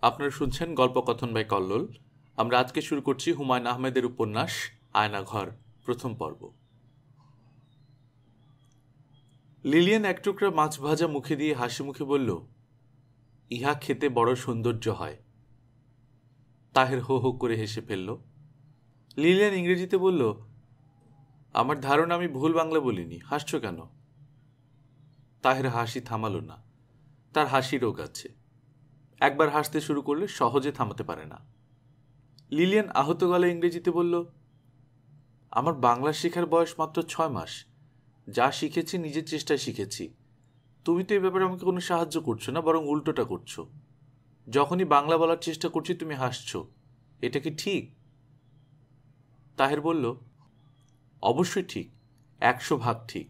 আপনারা শুনছেন গল্পকথন বাই কল্লোল। আমরা আজকে শুরু করছি হুমায়ুন আহমেদের উপন্যাস আয়নাঘর প্রথম পর্ব। লিলিয়ান এক টুকরা মাছ ভাজা মুখে দিয়ে হাসি মুখে বলল, ইহা খেতে বড় সৌন্দর্য হয়। তাহের হো হো করে হেসে ফেলল। লিলিয়ান ইংরেজিতে বলল, আমার ধারণা আমি ভুল বাংলা বলিনি, হাসছ কেন? তাহের হাসি থামালো না। তার হাসি রোগ আছে, একবার হাসতে শুরু করলে সহজে থামাতে পারে না। লিলিয়ান আহত গলায় ইংরেজিতে বলল, আমার বাংলা শেখার বয়স মাত্র 6 মাস। যা শিখেছি নিজের চেষ্টায় শিখেছি। তুমি তো এই ব্যাপারে আমাকে কোনো সাহায্য করছো না, বরং উল্টোটা করছো। যখনই বাংলা বলার চেষ্টা করছি তুমি হাসছো। এটা কি ঠিক? তাহের বলল, অবশ্যই ঠিক, 100% ঠিক।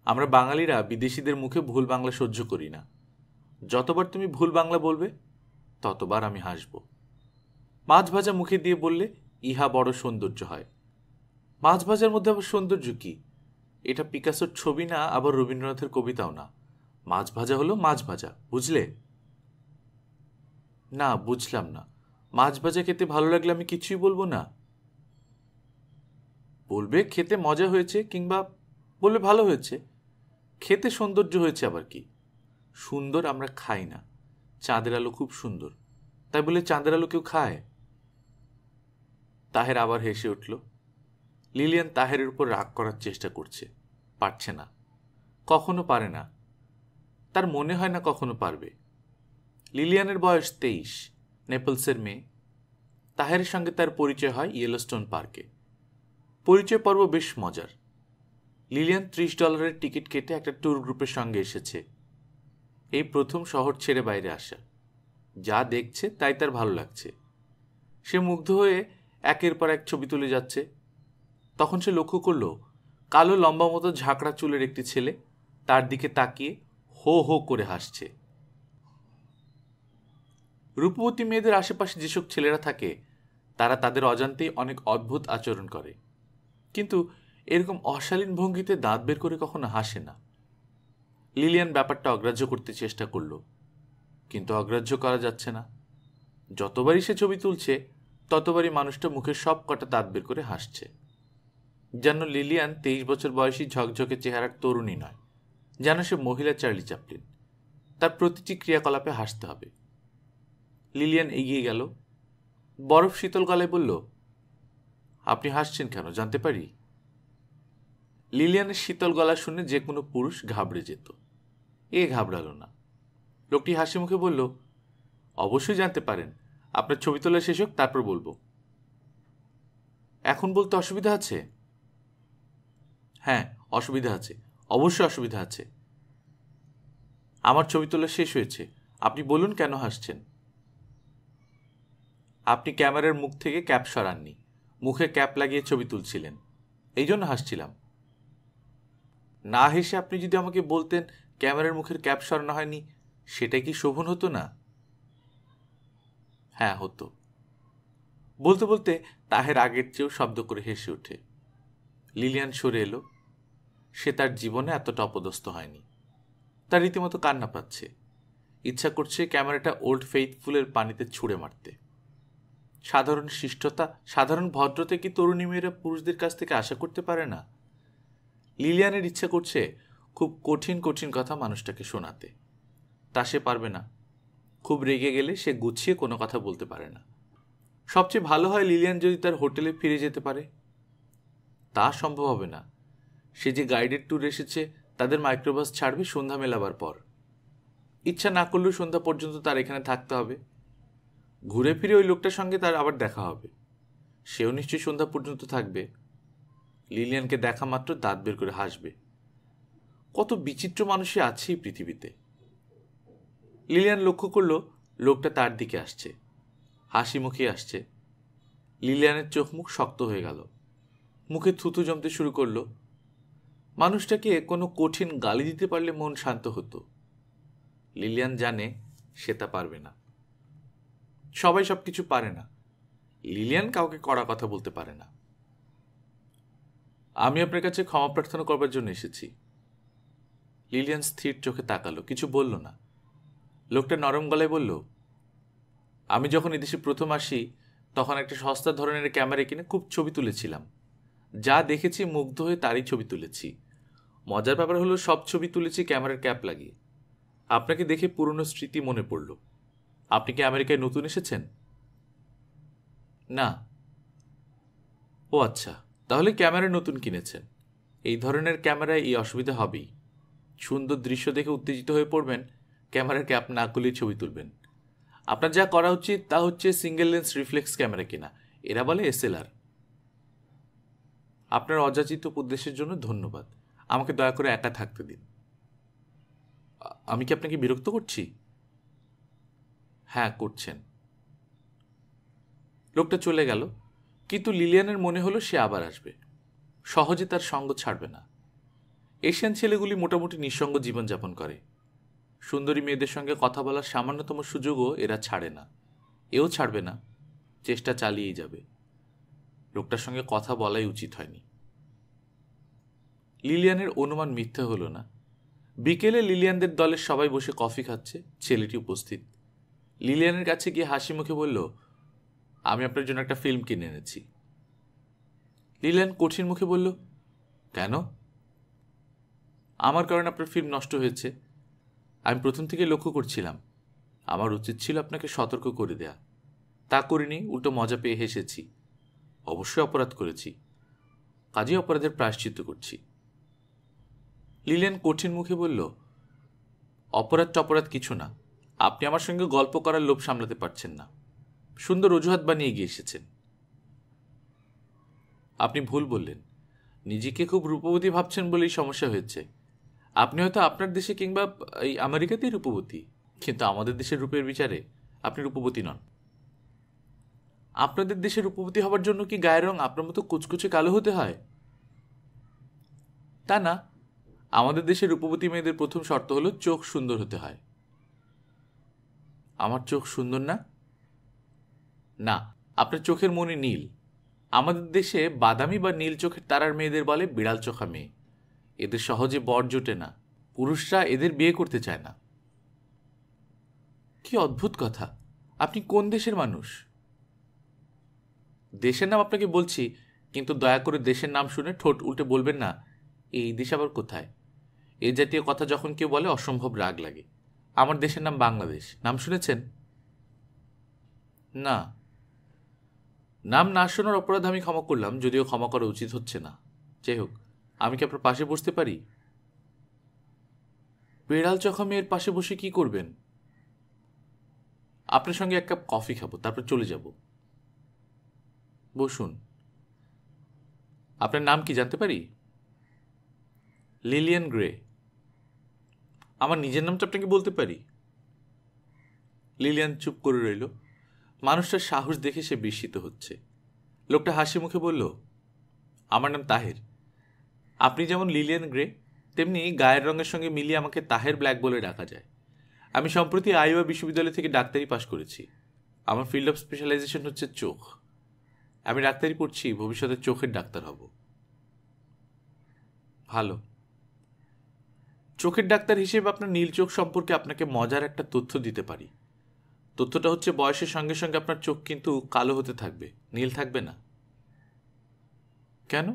আমরা বাঙালিরা বিদেশিদের মুখে ভুল বাংলা সহ্য করি না। যতবার তুমি ভুল বাংলা বলবে ততবার আমি হাসব। মাছ ভাজা মুখে দিয়ে বললে, ইহা বড় সৌন্দর্য হয়। মাছ ভাজার মধ্যে আবার সৌন্দর্য কি? এটা পিকাসোর ছবি না, আবার রবীন্দ্রনাথের কবিতাও না। মাছ ভাজা হলো মাছ ভাজা, বুঝলে? না, বুঝলাম না। মাছ ভাজা খেতে ভালো লাগলে আমি কিছুই বলবো না? বলবে খেতে মজা হয়েছে, কিংবা বলবে ভালো হয়েছে। খেতে সৌন্দর্য হয়েছে আবার কি? সুন্দর আমরা খাই না। চাঁদের আলো খুব সুন্দর, তাই বলে চাঁদের আলো কেউ খায়? তাহের আবার হেসে উঠল। লিলিয়ান তাহেরের উপর রাগ করার চেষ্টা করছে, পারছে না। কখনো পারে না, তার মনে হয় না কখনো পারবে। লিলিয়ানের বয়স 23, নেপলসের মেয়ে। তাহেরের সঙ্গে তার পরিচয় হয় ইয়েলোস্টোন পার্কে। পরিচয় পর্ব বেশ মজার। লিলিয়ান $30 টিকিট কেটে একটা ট্যুর গ্রুপের সঙ্গে এসেছে। এই প্রথম শহর ছেড়ে বাইরে আসা। যা দেখছে তাই তার ভালো লাগছে। সে মুগ্ধ হয়ে একের পর এক ছবি তুলে যাচ্ছে। তখন সে লক্ষ্য করল, কালো লম্বা মতো ঝাঁকড়া চুলের একটি ছেলে তার দিকে তাকিয়ে হো হো করে হাসছে। রূপবতী মেয়েদের আশেপাশে যেসব ছেলেরা থাকে তারা তাদের অজান্তেই অনেক অদ্ভুত আচরণ করে, কিন্তু এরকম অশালীন ভঙ্গিতে দাঁত বের করে কখনো হাসে না। লিলিয়ান ব্যাপারটা অগ্রাহ্য করতে চেষ্টা করল, কিন্তু অগ্রাহ্য করা যাচ্ছে না। যতবারই সে ছবি তুলছে ততবারই মানুষটা মুখের সব কটা দাঁত বের করে হাসছে। যেন লিলিয়ান 23 বছর বয়সী ঝকঝকে চেহারার তরুণী নয়, যেন সে মহিলা চার্লি চ্যাপলিন। তার প্রতিটি ক্রিয়াকলাপে হাসতে হবে। লিলিয়ান এগিয়ে গেল, বরফ শীতল গলায় বলল, আপনি হাসছেন কেন, জানতে পারি? লিলিয়ানের শীতল গলা শুনে যে কোনো পুরুষ ঘাবড়ে যেত। এ ঘাবড়ালো না। লোকটি হাসি মুখে বলল, অবশ্যই জানতে পারেন। আপনার ছবি তোলা শেষ হোক, তারপর বলবো। এখন বলতে অসুবিধা আছে? হ্যাঁ, অসুবিধা আছে, অবশ্যই অসুবিধা আছে। আমার ছবি তোলা শেষ হয়েছে, আপনি বলুন কেন হাসছেন? আপনি ক্যামেরার মুখ থেকে ক্যাপ সরাননি, মুখে ক্যাপ লাগিয়ে ছবি তুলছিলেন, এই জন্য হাসছিলাম। না হেসে আপনি যদি আমাকে বলতেন ক্যামেরার মুখের ক্যাপ সরানো হয়নি, সেটাই কি শোভন হতো না? হ্যাঁ, হতো। বলতে বলতে তাহের আগের চেয়েও শব্দ করে হেসে ওঠে। লিলিয়ান সরে এলো। সে তার জীবনে এতটা অপদস্থ হয়নি। তার রীতিমতো কান্না পাচ্ছে। ইচ্ছা করছে ক্যামেরাটা ওল্ড ফেইথফুলের পানিতে ছুঁড়ে মারতে। সাধারণ শিষ্টতা, সাধারণ ভদ্রতা কি তরুণী মেয়েরা পুরুষদের কাছ থেকে আশা করতে পারে না? লিলিয়ানের ইচ্ছা করছে খুব কঠিন কঠিন কথা মানুষটাকে শোনাতে। তা সে পারবে না। খুব রেগে গেলে সে গুছিয়ে কোনো কথা বলতে পারে না। সবচেয়ে ভালো হয় লিলিয়ান যদি তার হোটেলে ফিরে যেতে পারে। তা সম্ভব হবে না। সে যে গাইডেড ট্যুর এসেছে তাদের মাইক্রোবাস ছাড়বে সন্ধ্যা মেলাবার পর। ইচ্ছা না করলেও সন্ধ্যা পর্যন্ত তার এখানে থাকতে হবে। ঘুরে ফিরে ওই লোকটার সঙ্গে তার আবার দেখা হবে। সেও নিশ্চয়ই সন্ধ্যা পর্যন্ত থাকবে। লিলিয়ানকে দেখা মাত্র দাঁত বের করে হাসবে। কত বিচিত্র মানুষই আছে এই পৃথিবীতে। লিলিয়ান লক্ষ্য করল লোকটা তার দিকে আসছে, হাসি মুখে আসছে। লিলিয়ানের চোখ মুখ শক্ত হয়ে গেল, মুখে থুতু জমতে শুরু করল। মানুষটাকে কোনো কঠিন গালি দিতে পারলে মন শান্ত হতো। লিলিয়ান জানে সে তা পারবে না। সবাই সবকিছু পারে না। লিলিয়ান কাউকে কড়া কথা বলতে পারে না। আমি আপনার কাছে ক্ষমা প্রার্থনা করবার জন্য এসেছি। লিলিয়ান স্থির চোখে তাকালো, কিছু বলল না। লোকটা নরম গলায় বলল, আমি যখন এদেশে প্রথম আসি তখন একটা সস্তা ধরনের ক্যামেরা কিনে খুব ছবি তুলেছিলাম। যা দেখেছি মুগ্ধ হয়ে তারই ছবি তুলেছি। মজার ব্যাপার হলো সব ছবি তুলেছি ক্যামেরার ক্যাপ লাগিয়ে। আপনাকে দেখে পুরনো স্মৃতি মনে পড়ল। আপনি কি আমেরিকায় নতুন এসেছেন? না। ও আচ্ছা, তাহলে ক্যামেরা নতুন কিনেছেন। এই ধরনের ক্যামেরায় এই অসুবিধা হবেই। সুন্দর দৃশ্য দেখে উত্তেজিত হয়ে পড়বেন, ক্যামেরার ক্যাপ না খুলেই ছবি তুলবেন। আপনার যা করা উচিত তা হচ্ছে সিঙ্গেল লেন্স রিফ্লেক্স ক্যামেরা কেনা। এরা বলে এসএলআর। আপনার অযাচিত উপদেশের জন্য ধন্যবাদ। আমাকে দয়া করে একা থাকতে দিন। আমি কি আপনাকে বিরক্ত করছি? হ্যাঁ, করছেন। লোকটা চলে গেল, কিন্তু লিলিয়ানের মনে হলো সে আবার আসবে। সহজে তার সঙ্গ ছাড়বে না। এশিয়ান ছেলেগুলি মোটামুটি নিঃসঙ্গ জীবনযাপন করে। সুন্দরী মেয়েদের সঙ্গে কথা বলার সামান্যতম সুযোগও এরা ছাড়ে না। এও ছাড়বে না, চেষ্টা চালিয়েই যাবে। লোকটার সঙ্গে কথা বলাই উচিত হয়নি। লিলিয়ানের অনুমান মিথ্যে হলো না। বিকেলে লিলিয়ানদের দলের সবাই বসে কফি খাচ্ছে, ছেলেটি উপস্থিত। লিলিয়ানের কাছে গিয়ে হাসি মুখে বলল, আমি আপনার জন্য একটা ফিল্ম কিনে এনেছি। লিলিয়ান কঠিন মুখে বলল, কেন? আমার কারণে আপনার ফিল্ম নষ্ট হয়েছে। আমি প্রথম থেকে লক্ষ্য করছিলাম। আমার উচিত ছিল আপনাকে সতর্ক করে দেয়া। তা করিনি, উল্টো মজা পেয়ে হেসেছি। অবশ্যই অপরাধ করেছি, কাজেই অপরাধের প্রায়শ্চিত্ত করছি। লিলিয়ান কঠিন মুখে বলল, অপরাধ টপরাধ কিছু না। আপনি আমার সঙ্গে গল্প করার লোভ সামলাতে পারছেন না। সুন্দর অজুহাত বানিয়ে গিয়ে এসেছেন। আপনি ভুল বললেন। নিজেকে খুব রূপবতী ভাবছেন বলেই সমস্যা হয়েছে। আপনি হয়তো আপনার দেশে কিংবা এই আমেরিকাতেই রূপবতী, কিন্তু আমাদের দেশের রূপের বিচারে আপনি রূপবতী নন। আপনাদের দেশে রূপবতী হবার জন্য কি গায়ের রং আপনার মতো কুচকুচে কালো হতে হয়? তা না, আমাদের দেশের রূপবতী মেয়েদের প্রথম শর্ত হলো চোখ সুন্দর হতে হয়। আমার চোখ সুন্দর না? না, আপনার চোখের মনি নীল। আমাদের দেশে বাদামি বা নীল চোখের তারার মেয়েদের বলে বিড়াল চোখা মেয়ে। এদের সহজে বর জোটে না, পুরুষরা এদের বিয়ে করতে চায় না। কি অদ্ভুত কথা! আপনি কোন দেশের মানুষ? দেশের নাম আপনাকে বলছি, কিন্তু দয়া করে দেশের নাম শুনে ঠোঁট উল্টে বলবেন না, এই দেশ আবার কোথায়। এই জাতীয় কথা যখন কেউ বলে অসম্ভব রাগ লাগে। আমার দেশের নাম বাংলাদেশ। নাম শুনেছেন? না। নাম না শোনার অপরাধ আমি ক্ষমা করলাম, যদিও ক্ষমা করা উচিত হচ্ছে না। যাই হোক, আমি কি আপনার পাশে বসতে পারি? বিড়াল চোখা মেয়ের পাশে বসে কি করবেন? আপনার সঙ্গে এক কাপ কফি খাবো, তারপর চলে যাব। বসুন। আপনার নাম কি জানতে পারি? Lilian grey. আমার নিজের নামটা আপনাকে বলতে পারি? লিলিয়ান চুপ করে রইল। মানুষটার সাহস দেখে সে বিস্মিত হচ্ছে। লোকটা হাসি মুখে বলল, আমার নাম তাহের। আপনি যেমন লিলিয়ান গ্রে, তেমনি গায়ের রঙের সঙ্গে মিলিয়ে আমাকে তাহের ব্ল্যাক বলে ডাকা যায়। আমি সম্প্রতি আইওয়া বিশ্ববিদ্যালয় থেকে ডাক্তারি পাশ করেছি। আমার ফিল্ড অফ স্পেশালাইজেশন হচ্ছে চোখ। আমি ডাক্তারি পড়ছি, ভবিষ্যতে চোখের ডাক্তার হব। ভালো। চোখের ডাক্তার হিসেবে আপনার নীল চোখ সম্পর্কে আপনাকে মজার একটা তথ্য দিতে পারি। তথ্যটা হচ্ছে, বয়সের সঙ্গে সঙ্গে আপনার চোখ কিন্তু কালো হতে থাকবে, নীল থাকবে না। কেন?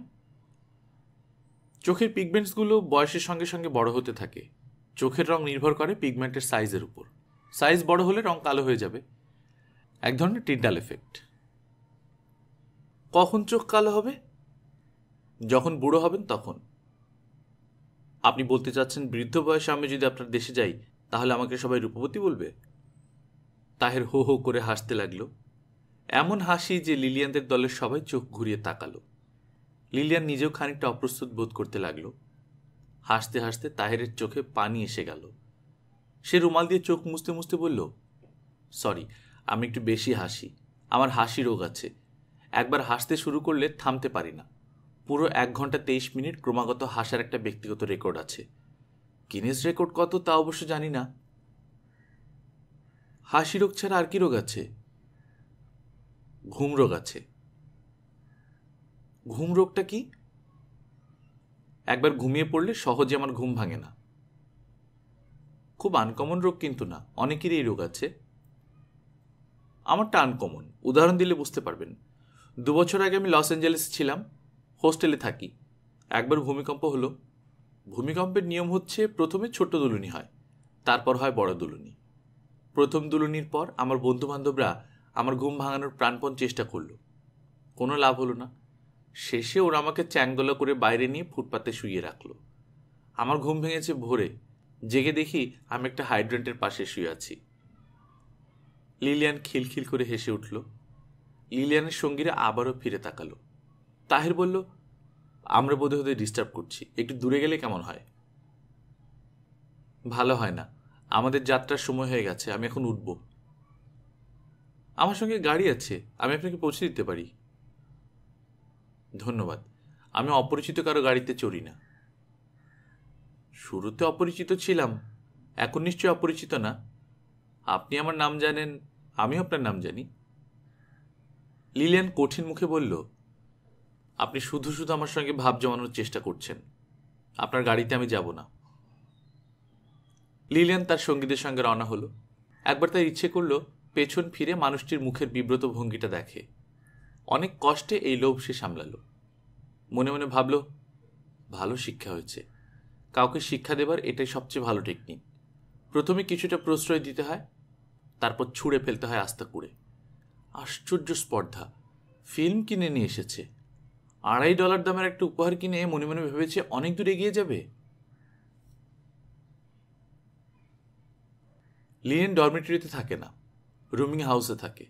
চোখের পিগমেন্টসগুলো বয়সের সঙ্গে সঙ্গে বড় হতে থাকে। চোখের রং নির্ভর করে পিগমেন্টের সাইজের উপর। সাইজ বড় হলে রং কালো হয়ে যাবে। এক ধরনের টিন্ডাল এফেক্ট। কখন চোখ কালো হবে? যখন বুড়ো হবেন তখন। আপনি বলতে চাচ্ছেন বৃদ্ধ বয়সে আমি যদি আপনার দেশে যাই, তাহলে আমাকে সবাই রূপবতী বলবে? তাহের হো হো করে হাসতে লাগলো, এমন হাসি যে লিলিয়ানদের দলের সবাই চোখ ঘুরিয়ে তাকালো। লিলিয়ান নিজেও খানিকটা অপ্রস্তুত বোধ করতে লাগলো। হাসতে হাসতে তাহেরের চোখে পানি এসে গেল। সে রুমাল দিয়ে চোখ মুছতে মুছতে বলল, সরি, আমি একটু বেশি হাসি। আমার হাসি রোগ আছে। একবার হাসতে শুরু করলে থামতে পারি না। পুরো 1 ঘন্টা 23 মিনিট ক্রমাগত হাসার একটা ব্যক্তিগত রেকর্ড আছে। গিনেস রেকর্ড কত তা অবশ্য জানি না। হাসি রোগ ছাড়া আর কি রোগ আছে? ঘুম রোগ আছে। ঘুম রোগটা কি? একবার ঘুমিয়ে পড়লে সহজে আমার ঘুম ভাঙে না। খুব আনকমন রোগ কিন্তু না, অনেকেরই এই রোগ আছে। আমারটা আনকমন, উদাহরণ দিলে বুঝতে পারবেন। 2 বছর আগে আমি লস অ্যাঞ্জেলেস ছিলাম, হোস্টেলে থাকি। একবার ভূমিকম্প হলো। ভূমিকম্পের নিয়ম হচ্ছে প্রথমে ছোট্ট দুলুনি হয়, তারপর হয় বড় দুলুনি। প্রথম দুলুনির পর আমার বন্ধুবান্ধবরা আমার ঘুম ভাঙানোর প্রাণপণ চেষ্টা করলো, কোনো লাভ হলো না। শেষে ওরা আমাকে চ্যাংদোলা করে বাইরে নিয়ে ফুটপাতে শুইয়ে রাখলো। আমার ঘুম ভেঙেছে ভোরে, জেগে দেখি আমি একটা হাইড্রেন্টের পাশে শুয়ে আছি। লিলিয়ান খিলখিল করে হেসে উঠল। লিলিয়ানের সঙ্গীরা আবারও ফিরে তাকালো। তাহের বলল, আমরা বোধহয় ওদের ডিস্টার্ব করছি, একটু দূরে গেলে কেমন হয়? ভালো হয় না, আমাদের যাত্রার সময় হয়ে গেছে, আমি এখন উঠব। আমার সঙ্গে গাড়ি আছে, আমি আপনাকে পৌঁছে দিতে পারি। ধন্যবাদ, আমি অপরিচিত কারো গাড়িতে চড়ি না। শুরুতে অপরিচিত ছিলাম, এখন নিশ্চয়ই অপরিচিত না। আপনি আমার নাম জানেন, আমিও আপনার নাম জানি। লিলিয়ান কঠিন মুখে বলল, আপনি শুধু শুধু আমার সঙ্গে ভাব জমানোর চেষ্টা করছেন। আপনার গাড়িতে আমি যাব না। লিলিয়ান তার সঙ্গীদের সঙ্গে রওনা হলো। একবার তার ইচ্ছে করল পেছন ফিরে মানুষটির মুখের বিব্রত ভঙ্গিটা দেখে। অনেক কষ্টে এই লোভ সে সামলালো। মনে মনে ভাবল, ভালো শিক্ষা হয়েছে। কাউকে শিক্ষা দেবার এটাই সবচেয়ে ভালো টেকনিক। প্রথমে কিছুটা প্রশ্রয় দিতে হয়, তারপর ছুঁড়ে ফেলতে হয় আস্তা করে। আশ্চর্য স্পর্ধা! ফিল্ম কিনে নিয়ে এসেছে, $2.5 দামের একটা উপহার কিনে মনে মনে ভেবেছে অনেক দূর এগিয়ে যাবে। লিলিয়ান ডরমিটরিতে থাকে না, রুমিং হাউসে থাকে।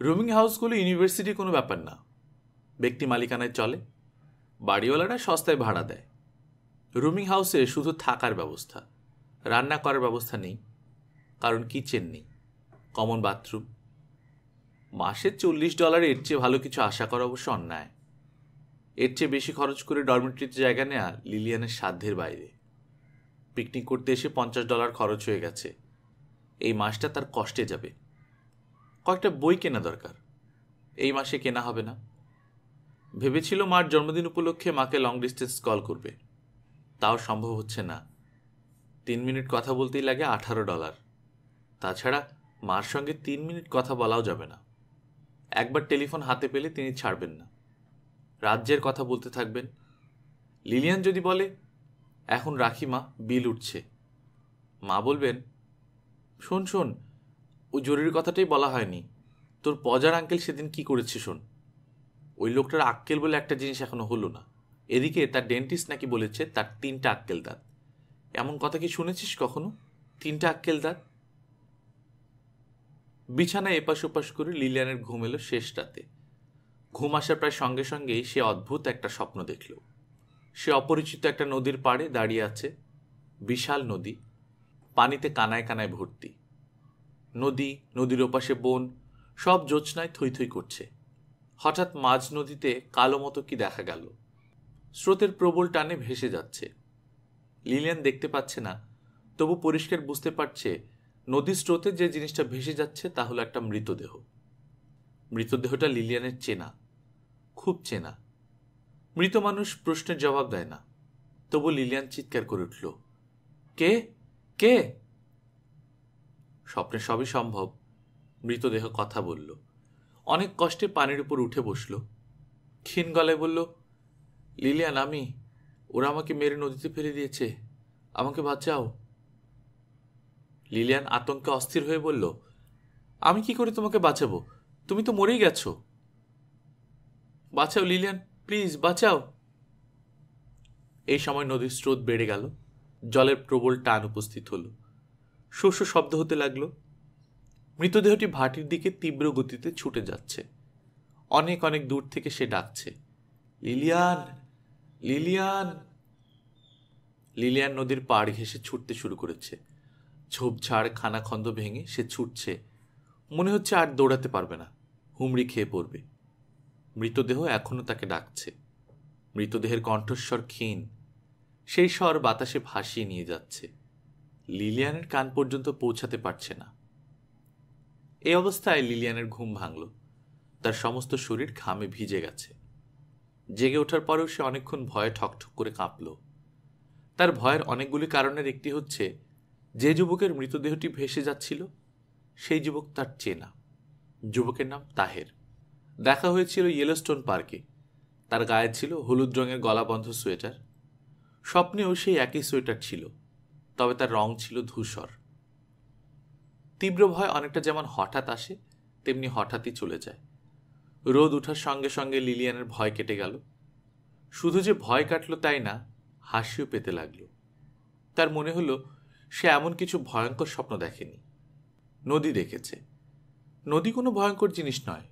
রুমিং হাউসগুলো ইউনিভার্সিটির কোনো ব্যাপার না, ব্যক্তি মালিকানায় চলে। বাড়িওয়ালারা সস্তায় ভাড়া দেয়। রুমিং হাউসে শুধু থাকার ব্যবস্থা, রান্না করার ব্যবস্থা নেই, কারণ কিচেন নেই, কমন বাথরুম। মাসে $40 এর চেয়ে ভালো কিছু আশা করা অবশ্য অন্যায়। এর চেয়ে বেশি খরচ করে ডরমিটরিতে জায়গা নেওয়া লিলিয়ানের সাধ্যের বাইরে। পিকনিক করতে এসে $50 খরচ হয়ে গেছে। এই মাসটা তার কষ্টে যাবে। কয়েকটা বই কেনা দরকার, এই মাসে কেনা হবে না। ভেবেছিল মার জন্মদিন উপলক্ষে মাকে লং ডিস্টেন্স কল করবে, তাও সম্ভব হচ্ছে না। 3 মিনিট কথা বলতেই লাগে $18। তাছাড়া মার সঙ্গে 3 মিনিট কথা বলাও যাবে না। একবার টেলিফোন হাতে পেলে তিনি ছাড়বেন না, রাজ্যের কথা বলতে থাকবেন। লিলিয়ান যদি বলে, এখন রাখি মা, বিল উঠছে, মা বলবেন, শোন শোন, ওই জরুরি কথাটাই বলা হয়নি, তোর পজার আঙ্কেল সেদিন কি করেছে শোন। ওই লোকটার আক্কেল বলে একটা জিনিস এখনো হলো না। এদিকে তার ডেন্টিস্ট নাকি বলেছে তার 3টা আক্কেল দাঁত। এমন কথা কি শুনেছিস কখনো? 3টা আক্কেল দাঁত। বিছানায় এপাশ ওপাশ করে লিলিয়ানের ঘুম এলো শেষ রাতে। ঘুম আসার প্রায় সঙ্গে সঙ্গেই সে অদ্ভুত একটা স্বপ্ন দেখল। সে অপরিচিত একটা নদীর পাড়ে দাঁড়িয়ে আছে। বিশাল নদী, পানিতে কানায় কানায় ভর্তি। নদী, নদীর ওপাশে বন, সব জ্যোৎস্নায় থই থই করছে। হঠাৎ মাঝ নদীতে কালো মতো কি দেখা গেল, স্রোতের প্রবল টানে ভেসে যাচ্ছে। লিলিয়ান দেখতে পাচ্ছে না, তবু পরিষ্কার বুঝতে পারছে নদীর স্রোতে যে জিনিসটা ভেসে যাচ্ছে তা হলো একটা মৃতদেহ। মৃতদেহটা লিলিয়ানের চেনা, খুব চেনা। মৃত মানুষ প্রশ্নের জবাব দেয় না, তবু লিলিয়ান চিৎকার করে উঠল, কে কে? স্বপ্নে সবই সম্ভব। মৃতদেহ কথা বলল, অনেক কষ্টে পানির উপর উঠে বসল। ক্ষীণ গলায় বলল, লিলিয়ান আমি, ওরা আমাকে মেরে নদীতে ফেলে দিয়েছে, আমাকে বাঁচাও। লিলিয়ান আতঙ্কে অস্থির হয়ে বলল, আমি কি করে তোমাকে বাঁচাবো? তুমি তো মরেই গেছো। বাঁচাও লিলিয়ান, প্লিজ বাঁচাও। এই সময় নদীর স্রোত বেড়ে গেল, জলের প্রবল টান উপস্থিত হল। শস্য শব্দ হতে লাগলো। মৃতদেহটি ভাটির দিকে তীব্র গতিতে ছুটে যাচ্ছে। অনেক অনেক দূর থেকে সে ডাকছে, লিলিয়ান, লিলিয়ান। লিলিয়ান নদীর পাড় ঘেঁষে ছুটতে শুরু করেছে। ঝোপঝাড় খানাখন্দ ভেঙে সে ছুটছে। মনে হচ্ছে আর দৌড়াতে পারবে না, হুমড়ি খেয়ে পড়বে। মৃতদেহ এখনো তাকে ডাকছে। মৃতদেহের কণ্ঠস্বর ক্ষীণ, সেই স্বর বাতাসে ভাসিয়ে নিয়ে যাচ্ছে। লিলিয়ানের কান পর্যন্ত পৌঁছাতে পারছে না। এই অবস্থায় লিলিয়ানের ঘুম ভাঙল। তার সমস্ত শরীর ঘামে ভিজে গেছে। জেগে ওঠার পরেও সে অনেকক্ষণ ভয়ে ঠকঠক করে কাঁপল। তার ভয়ের অনেকগুলি কারণের একটি হচ্ছে, যে যুবকের মৃতদেহটি ভেসে যাচ্ছিল সেই যুবক তার চেনা। যুবকের নাম তাহের। দেখা হয়েছিল ইয়েলোস্টোন পার্কে। তার গায়ে ছিল হলুদ রঙের গলাবন্ধ সোয়েটার। স্বপ্নেও সেই একই সোয়েটার ছিল, তবে তার রং ছিল ধূসর। তীব্র ভয় অনেকটা যেমন হঠাৎ আসে তেমনি হঠাৎই চলে যায়। রোদ ওঠার সঙ্গে সঙ্গে লিলিয়ানের ভয় কেটে গেল। শুধু যে ভয় কাটল তাই না, হাসিও পেতে লাগলো। তার মনে হলো সে এমন কিছু ভয়ঙ্কর স্বপ্ন দেখেনি। নদী দেখেছে। নদী কোনো ভয়ঙ্কর জিনিস নয়।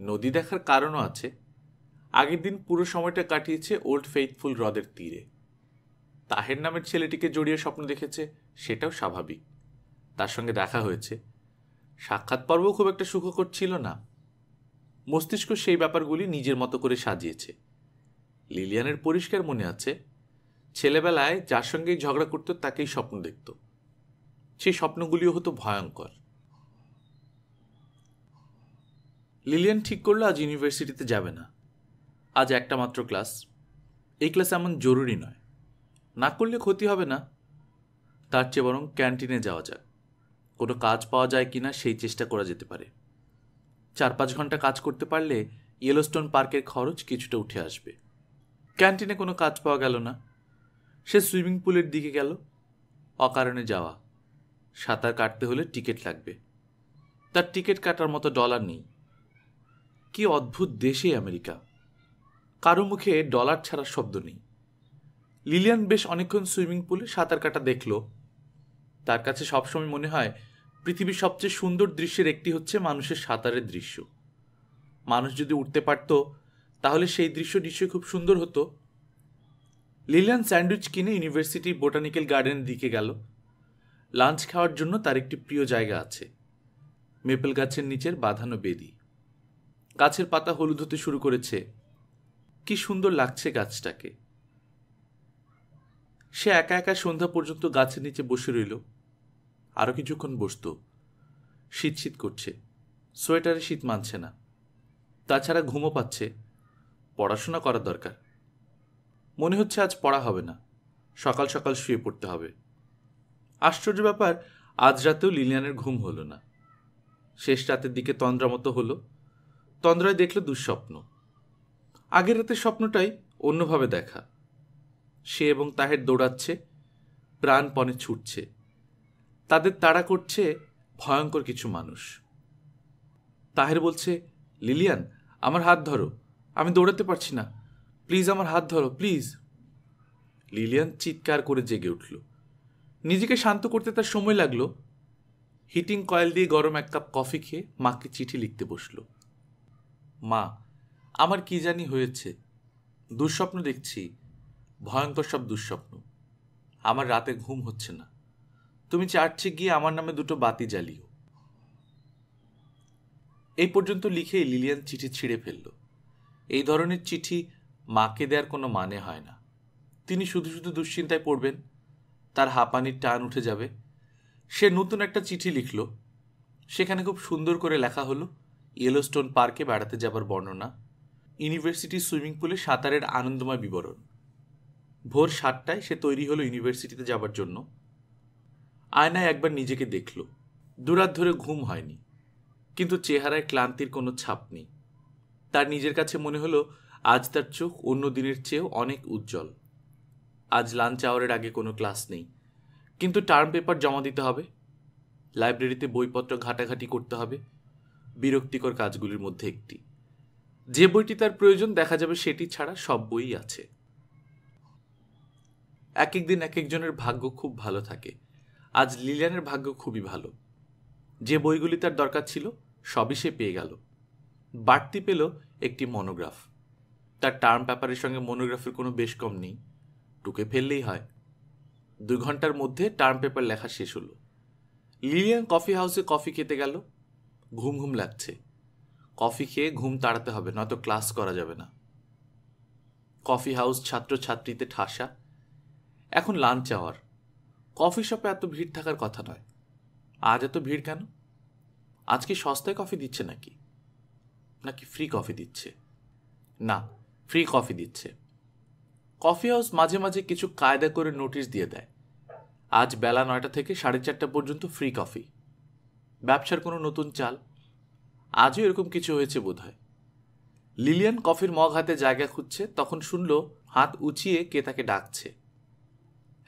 নদী দেখার কারণও আছে। আগের দিন পুরো সময়টা কাটিয়েছে ওল্ড ফেইথফুল হ্রদের তীরে। তাহের নামের ছেলেটিকে জড়িয়ে স্বপ্ন দেখেছে, সেটাও স্বাভাবিক। তার সঙ্গে দেখা হয়েছে। সাক্ষাৎ পর্ব খুব একটা সুখকর ছিল না। মস্তিষ্ক সেই ব্যাপারগুলি নিজের মতো করে সাজিয়েছে। লিলিয়ানের পরিষ্কার মনে আছে, ছেলেবেলায় যার সঙ্গেই ঝগড়া করত তাকেই স্বপ্ন দেখত। সেই স্বপ্নগুলিও হতো ভয়ঙ্কর। লিলিয়ান ঠিক করলো আজ ইউনিভার্সিটিতে যাবে না। আজ একটা মাত্র ক্লাস। এই ক্লাস এমন জরুরি নয়, না করলে ক্ষতি হবে না। তার চেয়ে বরং ক্যান্টিনে যাওয়া যাক। কোনো কাজ পাওয়া যায় কিনা সেই চেষ্টা করা যেতে পারে। 4-5 ঘন্টা কাজ করতে পারলে ইয়েলোস্টোন পার্কের খরচ কিছুটা উঠে আসবে। ক্যান্টিনে কোনো কাজ পাওয়া গেল না। সে সুইমিং পুলের দিকে গেল। অকারণে যাওয়া। সাঁতার কাটতে হলে টিকিট লাগবে। তার টিকিট কাটার মতো ডলার নেই। কি অদ্ভুত দেশে আমেরিকা! কারো মুখে ডলার ছাড়া শব্দ নেই। লিলিয়ান বেশ অনেকক্ষণ সুইমিং পুলে সাঁতার কাটা দেখল। তার কাছে সবসময় মনে হয় পৃথিবীর সবচেয়ে সুন্দর দৃশ্যের একটি হচ্ছে মানুষের সাঁতারের দৃশ্য। মানুষ যদি উঠতে পারত তাহলে সেই দৃশ্য নিশ্চয়ই খুব সুন্দর হতো। লিলিয়ান স্যান্ডউইচ কিনে ইউনিভার্সিটি বোটানিক্যাল গার্ডেনের দিকে গেল। লাঞ্চ খাওয়ার জন্য তার একটি প্রিয় জায়গা আছে, মেপেল গাছের নিচের বাঁধানো বেদি। গাছের পাতা হলুদ হতে শুরু করেছে। কি সুন্দর লাগছে গাছটাকে। সে একা একা সন্ধ্যা পর্যন্ত গাছের নিচে বসে রইল। আরো কিছুক্ষণ বসত। শীত শীত করছে। সোয়েটারে শীত মানছে না। তাছাড়া ঘুমও পাচ্ছে। পড়াশোনা করার দরকার। মনে হচ্ছে আজ পড়া হবে না, সকাল সকাল শুয়ে পড়তে হবে। আশ্চর্য ব্যাপার, আজ রাতেও লিলিয়ানের ঘুম হলো না। শেষ রাতের দিকে তন্দ্রা মতো হলো। তন্দ্রায় দেখল দুঃস্বপ্ন। আগের রাতের স্বপ্নটাই অন্যভাবে দেখা। সে এবং তাহের দৌড়াচ্ছে, প্রাণপণে ছুটছে। তাদের তাড়া করছে ভয়ঙ্কর কিছু মানুষ। তাহের বলছে, লিলিয়ান আমার হাত ধরো, আমি দৌড়াতে পারছি না, প্লিজ আমার হাত ধরো প্লিজ। লিলিয়ান চিৎকার করে জেগে উঠল। নিজেকে শান্ত করতে তার সময় লাগলো। হিটিং কয়েল দিয়ে গরম 1 কাপ কফি খেয়ে মাকে চিঠি লিখতে বসল। মা, আমার কি জানি হয়েছে। দুঃস্বপ্ন দেখছি, ভয়ঙ্কর সব দুঃস্বপ্ন। আমার রাতে ঘুম হচ্ছে না। তুমি চার্চে গিয়ে আমার নামে 2টো বাতি জ্বালিও। এই পর্যন্ত লিখে লিলিয়ান চিঠি ছিঁড়ে ফেলল। এই ধরনের চিঠি মাকে দেওয়ার কোনো মানে হয় না। তিনি শুধু শুধু দুশ্চিন্তায় পড়বেন, তার হাঁপানির টান উঠে যাবে। সে নতুন একটা চিঠি লিখল। সেখানে খুব সুন্দর করে লেখা হলো ইয়েলোস্টোন পার্কে বেড়াতে যাবার বর্ণনা, ইউনিভার্সিটি সুইমিং পুলে সাঁতারের আনন্দময় বিবরণ। ভোর 7টায় সে তৈরি হলো ইউনিভার্সিটিতে যাবার জন্য। আয়নায় একবার নিজেকে দেখল। দুরাত ধরে ঘুম হয়নি, কিন্তু চেহারায় ক্লান্তির কোনো ছাপ নেই। তার নিজের কাছে মনে হলো আজ তার চোখ অন্য দিনের চেয়েও অনেক উজ্জ্বল। আজ লাঞ্চ আওয়ারের আগে কোনো ক্লাস নেই, কিন্তু টার্ম পেপার জমা দিতে হবে। লাইব্রেরিতে বইপত্র ঘাটাঘাটি করতে হবে। বিরক্তিকর কাজগুলির মধ্যে একটি। যে বইটি তার প্রয়োজন দেখা যাবে সেটি ছাড়া সব বই আছে। এক একদিন এক একজনের ভাগ্য খুব ভালো থাকে। আজ লিলিয়ানের ভাগ্য খুবই ভালো। যে বইগুলি তার দরকার ছিল সবই সে পেয়ে গেল। বাড়তি পেল একটি মনোগ্রাফ। তার টার্ম পেপারের সঙ্গে মনোগ্রাফের কোনো বেশ কম নেই, টুকে ফেললেই হয়। 2 ঘন্টার মধ্যে টার্ম পেপার লেখা শেষ হলো। লিলিয়ান কফি হাউসে কফি খেতে গেল। ঘুম ঘুম লাগছে। কফি খেয়ে ঘুম তাড়াতে হবে, নয়তো ক্লাস করা যাবে না। কফি হাউস ছাত্রছাত্রীতে ঠাসা। এখন লাঞ্চ আওয়ার। কফি শপে এত ভিড় থাকার কথা নয়। আজ এত ভিড় কেন? আজ কি সস্তায় কফি দিচ্ছে নাকি ফ্রি কফি দিচ্ছে? না, ফ্রি কফি দিচ্ছে। কফি হাউস মাঝে মাঝে কিছু কায়দা করে নোটিশ দিয়ে দেয়, আজ বেলা 9টা থেকে 4:30 পর্যন্ত ফ্রি কফি। ব্যবসার কোনো নতুন চাল। আজও এরকম কিছু হয়েছে বোধহয়। লিলিয়ান কফির মগ হাতে জায়গা খুঁজছে, তখন শুনল হাত উঁচিয়ে কে তাকে ডাকছে।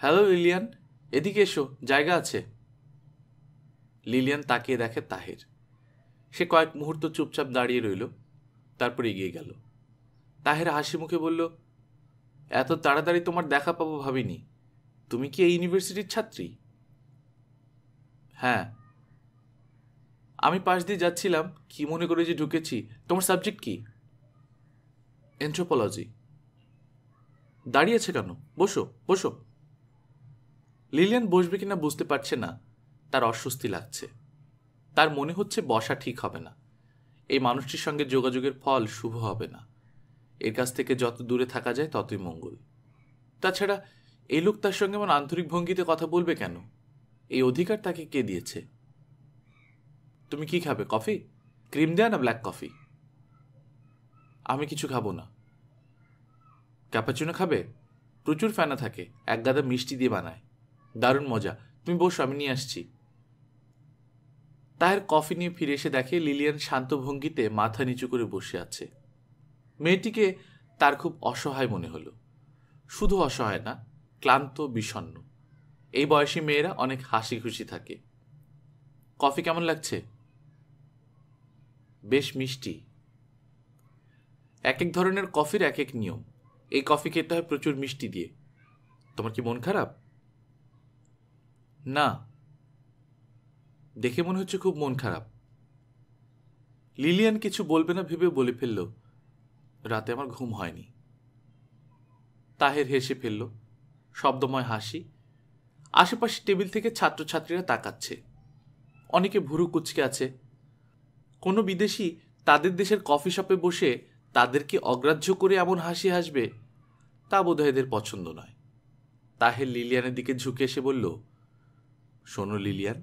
হ্যালো লিলিয়ান, এদিকে এসো, জায়গা আছে। লিলিয়ান তাকিয়ে দেখে তাহের। সে কয়েক মুহূর্ত চুপচাপ দাঁড়িয়ে রইল, তারপর এগিয়ে গেল। তাহের হাসি মুখে বলল, এত তাড়াতাড়ি তোমার দেখা পাবো ভাবিনি। তুমি কি এই ইউনিভার্সিটির ছাত্রী? হ্যাঁ। আমি পাশ দিয়ে যাচ্ছিলাম, কি মনে করে যে ঢুকেছি। তোমার সাবজেক্ট কি? এনথ্রোপোলজি। দাঁড়িয়েছে কেন? বসো বসো। লিলিয়ান বসবে কিনা বুঝতে পারছে না, তার অস্বস্তি লাগছে। তার মনে হচ্ছে বসা ঠিক হবে না। এই মানুষটির সঙ্গে যোগাযোগের ফল শুভ হবে না। এর কাছ থেকে যত দূরে থাকা যায় ততই মঙ্গল। তাছাড়া এই লোক তার সঙ্গে এমন আন্তরিক ভঙ্গিতে কথা বলবে কেন? এই অধিকার তাকে কে দিয়েছে? তুমি কি খাবে? কফি? ক্রিম দেয়া না ব্ল্যাক কফি? আমি কিছু খাবো না। ক্যাপাচিনো খাবে? প্রচুর ফেনা থাকে, এক গাদা মিষ্টি দিয়ে বানায়, দারুণ মজা। তুমি বসো, আমি নিয়ে আসছি। তাহের কফি নিয়ে ফিরে এসে দেখে লিলিয়ান শান্ত ভঙ্গিতে মাথা নিচু করে বসে আছে। মেয়েটিকে তার খুব অসহায় মনে হলো। শুধু অসহায় না, ক্লান্ত, বিষণ্ণ। এই বয়সী মেয়েরা অনেক হাসি খুশি থাকে। কফি কেমন লাগছে? বেশ মিষ্টি। এক এক ধরনের কফির এক এক নিয়ম। এই কফি খেতে হয় প্রচুর মিষ্টি দিয়ে। তোমার কি মন খারাপ? না, দেখে মনে হচ্ছে খুব মন খারাপ। লিলিয়ান কিছু বলবে না ভেবে বলে ফেলল, রাতে আমার ঘুম হয়নি। তাহের হেসে ফেলল, শব্দময় হাসি। আশেপাশে টেবিল থেকে ছাত্রছাত্রীরা তাকাচ্ছে। অনেকে ভুরু কুচকে আছে। কোনো বিদেশি তাদের দেশের কফি শপে বসে তাদেরকে অগ্রাহ্য করে এমন হাসি হাসবে, তা বোধহয় এদের পছন্দ নয়। তাহের লিলিয়ানের দিকে ঝুঁকে এসে বলল, শোনো লিলিয়ান,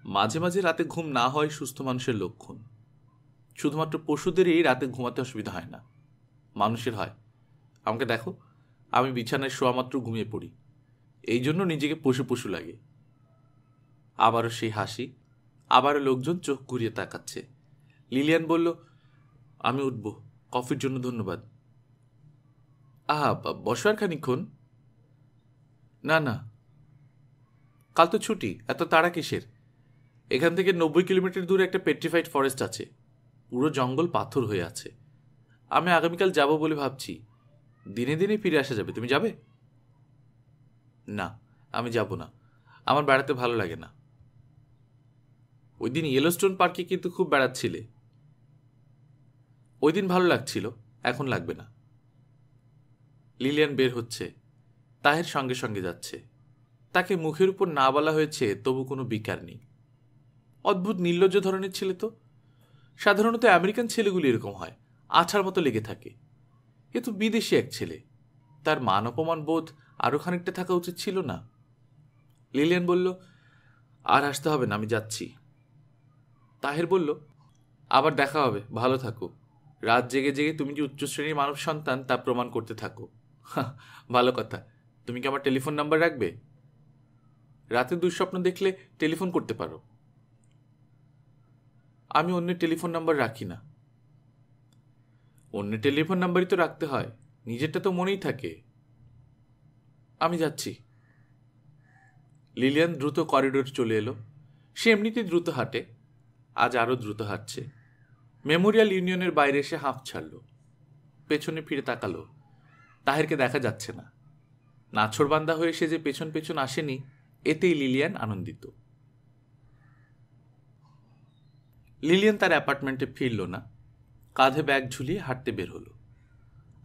মাঝে মাঝে রাতে ঘুম না হয় সুস্থ মানুষের লক্ষণ। শুধুমাত্র পশুদেরই রাতে ঘুমাতে অসুবিধা হয় না, মানুষের হয়। আমাকে দেখো, আমি বিছানায় শোয়া মাত্র ঘুমিয়ে পড়ি। এই জন্য নিজেকে পশু পশু লাগে। আবারও সেই হাসি, আবারও লোকজন চোখ ঘুরিয়ে তাকাচ্ছে। লিলিয়ান বলল, আমি উঠব, কফির জন্য ধন্যবাদ। আহা, বসো আর খানিক্ষণ। না না, কাল তো ছুটি, এত তাড়া কিসের? এখান থেকে 90 কিলোমিটার দূরে একটা পেট্রিফাইড ফরেস্ট আছে, পুরো জঙ্গল পাথর হয়ে আছে। আমি আগামীকাল যাব বলে ভাবছি। দিনে দিনে ফিরে আসা যাবে। তুমি যাবে? না, আমি যাব না। আমার বেড়াতে ভালো লাগে না। ওই দিন ইয়েলোস্টোন পার্কে কিন্তু খুব বেড়াচ্ছিলে। ওই দিন ভালো লাগছিল, এখন লাগবে না। লিলিয়ান বের হচ্ছে, তাহের সঙ্গে সঙ্গে যাচ্ছে। তাকে মুখের উপর না বলা হয়েছে, তবু কোনো বিকার নেই। অদ্ভুত নির্লজ্জ ধরনের ছেলে তো। সাধারণত আমেরিকান ছেলেগুলি এরকম হয়, আঠার মতো লেগে থাকে। এ তো বিদেশি এক ছেলে, তার মান অপমান বোধ আরো খানিকটা থাকা উচিত ছিল না? লিলিয়ান বলল, আর আসতে হবে না, আমি যাচ্ছি। তাহের বলল, আবার দেখা হবে, ভালো থাকো। রাত জেগে জেগে তুমি যে উচ্চ শ্রেণীর মানব সন্তান তা প্রমাণ করতে থাকো। ভালো কথা। তুমি কি আমার টেলিফোন নাম্বার রাখবে? রাতে দুঃস্বপ্ন দেখলে টেলিফোন করতে পারো। আমি অন্যের টেলিফোন নাম্বার রাখি না। অন্যের টেলিফোন নাম্বারই তো রাখতে হয়, নিজেরটা তো মনেই থাকে। আমি যাচ্ছি। লিলিয়ান দ্রুত করিডোর চলে এলো। সে এমনিতেই দ্রুত হাঁটে, আজ আরও দ্রুত হাঁটছে। মেমোরিয়াল ইউনিয়নের বাইরে এসে হাঁপ ছাড়ল। পেছনে ফিরে তাকালো, তাহেরকে দেখা যাচ্ছে না। নাছোড়বান্দা হয়ে সে যে পেছন পেছন আসেনি, এতেই লিলিয়ান আনন্দিত। লিলিয়ান তার অ্যাপার্টমেন্টে ফিরল না, কাঁধে ব্যাগ ঝুলিয়ে হাঁটতে বের হলো।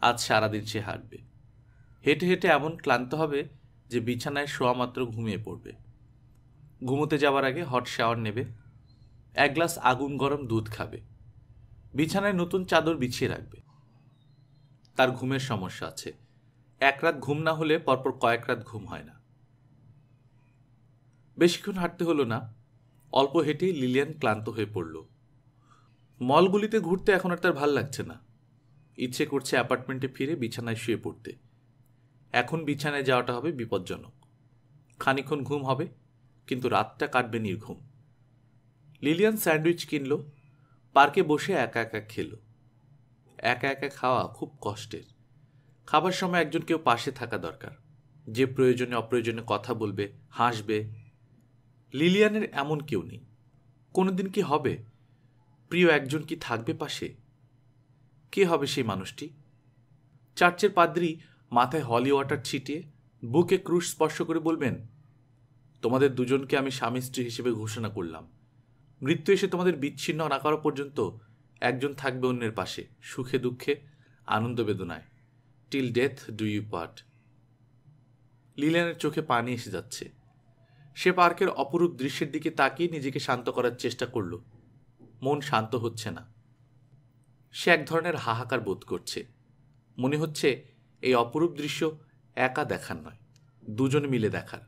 আজ সারাদিন সে হাঁটবে। হেঁটে হেঁটে এমন ক্লান্ত হবে যে বিছানায় শোয়া মাত্র ঘুমিয়ে পড়বে। ঘুমোতে যাওয়ার আগে হট শাওয়ার নেবে, এক গ্লাস আগুন গরম দুধ খাবে, বিছানায় নতুন চাদর বিছিয়ে রাখবে। তার ঘুমের সমস্যা আছে, এক রাত ঘুম না হলে পরপর কয়েক রাত ঘুম হয় না। বেশিক্ষণ হাঁটতে হলো না, অল্প হেঁটেই লিলিয়ান ক্লান্ত হয়ে পড়ল। মলগুলিতে ঘুরতে এখন আর তার ভাল লাগছে না। ইচ্ছে করছে অ্যাপার্টমেন্টে ফিরে বিছানায় শুয়ে পড়তে। এখন বিছানায় যাওয়াটা হবে বিপজ্জনক। খানিক্ষণ ঘুম হবে, কিন্তু রাতটা কাটবে নির্ঘুম। লিলিয়ান স্যান্ডউইচ কিনল, পার্কে বসে একা একা খেল। একা একা খাওয়া খুব কষ্টের। খাবার সময় একজন কেউ পাশে থাকা দরকার, যে প্রয়োজনে অপ্রয়োজনে কথা বলবে, হাসবে। লিলিয়ানের এমন কেউ নেই। কোনোদিন কি হবে? প্রিয় একজন কি থাকবে পাশে? কে হবে সেই মানুষটি? চার্চের পাদ্রী মাথায় হলি ওয়াটার ছিটিয়ে বুকে ক্রুশ স্পর্শ করে বলবেন, তোমাদের দুজনকে আমি স্বামী স্ত্রী হিসেবে ঘোষণা করলাম। মৃত্যু এসে তোমাদের বিচ্ছিন্ন না করা পর্যন্ত একজন থাকবে অন্যের পাশে, সুখে দুঃখে, আনন্দ বেদনায়। Till death do you part. লিলিয়ানের চোখে পানি এসে যাচ্ছে। সে পার্কের অপরূপ দৃশ্যের দিকে তাকিয়ে নিজেকে শান্ত করার চেষ্টা করল। মন শান্ত হচ্ছে না। সে এক ধরনের হাহাকার বোধ করছে। মনে হচ্ছে এই অপরূপ দৃশ্য একা দেখার নয়, দুজনে মিলে দেখার।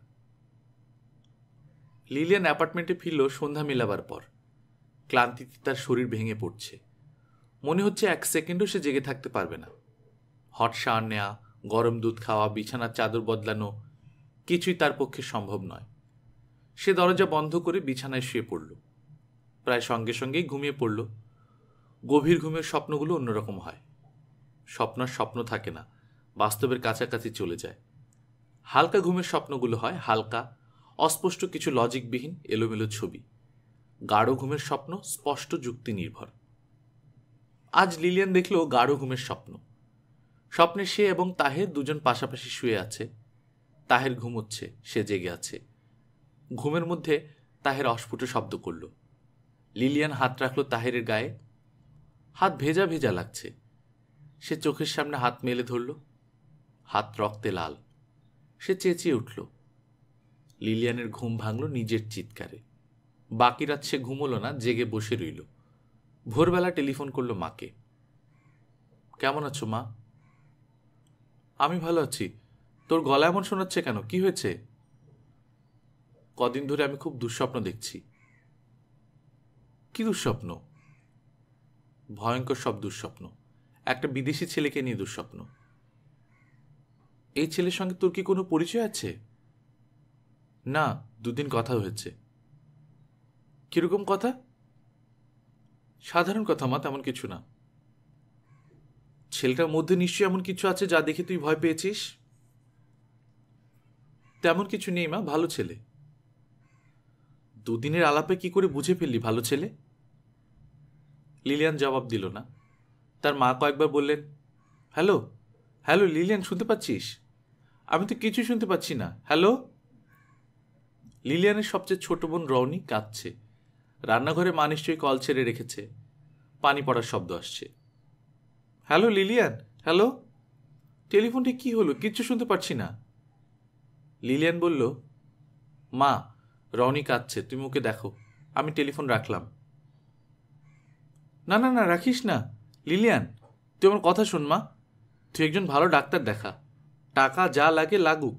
লিলিয়ান অ্যাপার্টমেন্টে ফিরল সন্ধ্যা মেলাবার পর। ক্লান্তিতে তার শরীর ভেঙে পড়ছে। মনে হচ্ছে এক সেকেন্ডও সে জেগে থাকতে পারবে না। হট শাওয়ার নেওয়া, গরম দুধ খাওয়া, বিছানার চাদর বদলানো কিছুই তার পক্ষে সম্ভব নয়। সে দরজা বন্ধ করে বিছানায় শুয়ে পড়ল। প্রায় সঙ্গে সঙ্গেই ঘুমিয়ে পড়ল। গভীর ঘুমের স্বপ্নগুলো অন্যরকম হয়। স্বপ্ন থাকে না, বাস্তবের কাছাকাছি চলে যায়। হালকা ঘুমের স্বপ্নগুলো হয় হালকা, অস্পষ্ট কিছু লজিকবিহীন এলোমেলো ছবি। গাঢ় ঘুমের স্বপ্ন স্পষ্ট যুক্তি নির্ভর। আজ লিলিয়ান দেখল গাঢ় ঘুমের স্বপ্ন। স্বপ্নে সে এবং তাহের দুজন পাশাপাশি শুয়ে আছে। তাহের ঘুমোচ্ছে, সে জেগে আছে। ঘুমের মধ্যে তাহের অস্ফুট শব্দ করল। লিলিয়ান হাত রাখল তাহেরের গায়ে। হাত ভেজা ভেজা লাগছে। সে চোখের সামনে হাত মেলে ধরল। হাত রক্তে লাল। সে চেঁচিয়ে উঠল। লিলিয়ানের ঘুম ভাঙল নিজের চিৎকারে। বাকি রাত সে ঘুমোলো না, জেগে বসে রইল। ভোরবেলা টেলিফোন করল মাকে। কেমন আছো মা? আমি ভালো আছি। তোর গলা এমন শোনাচ্ছে কেন? কি হয়েছে? কদিন ধরে আমি খুব দুঃস্বপ্ন দেখছি। কি দুঃস্বপ্ন? ভয়ঙ্কর সব দুঃস্বপ্ন। একটা বিদেশি ছেলেকে নিয়ে দুঃস্বপ্ন। এই ছেলের সঙ্গে তোর কি কোনো পরিচয় আছে? না, দুদিন কথা হয়েছে। কিরকম কথা? সাধারণ কথা মা, তেমন কিছু না। ছেলেটার মধ্যে নিশ্চয়ই এমন কিছু আছে যা দেখে তুই ভয় পেয়েছিস। তেমন কিছু নেই মা, ভালো ছেলে। দুদিনের আলাপে কি করে বুঝে ফেললি ভালো ছেলে? লিলিয়ান জবাব দিল না। তার মা কয়েকবার বললেন, হ্যালো হ্যালো লিলিয়ান, শুনতে পাচ্ছিস? আমি তো কিছু শুনতে পাচ্ছি না। হ্যালো। লিলিয়ানের সবচেয়ে ছোট বোন রওনি কাঁদছে। রান্নাঘরে মা নিশ্চয়ই কল ছেড়ে রেখেছে। পানি পড়ার শব্দ আসছে। Hello Lilian, hello. টেলিফোনটি কি হলো? কিচ্ছু শুনতে পাচ্ছি না। লিলিয়ান বলল, মা, রওনি কাঁদছে, তুমি ওকে দেখো। আমি টেলিফোন রাখলাম। না না না, রাখিস না। লিলিয়ান, তুই আমার কথা শোন মা। তুই একজন ভালো ডাক্তার দেখা। টাকা যা লাগে লাগুক,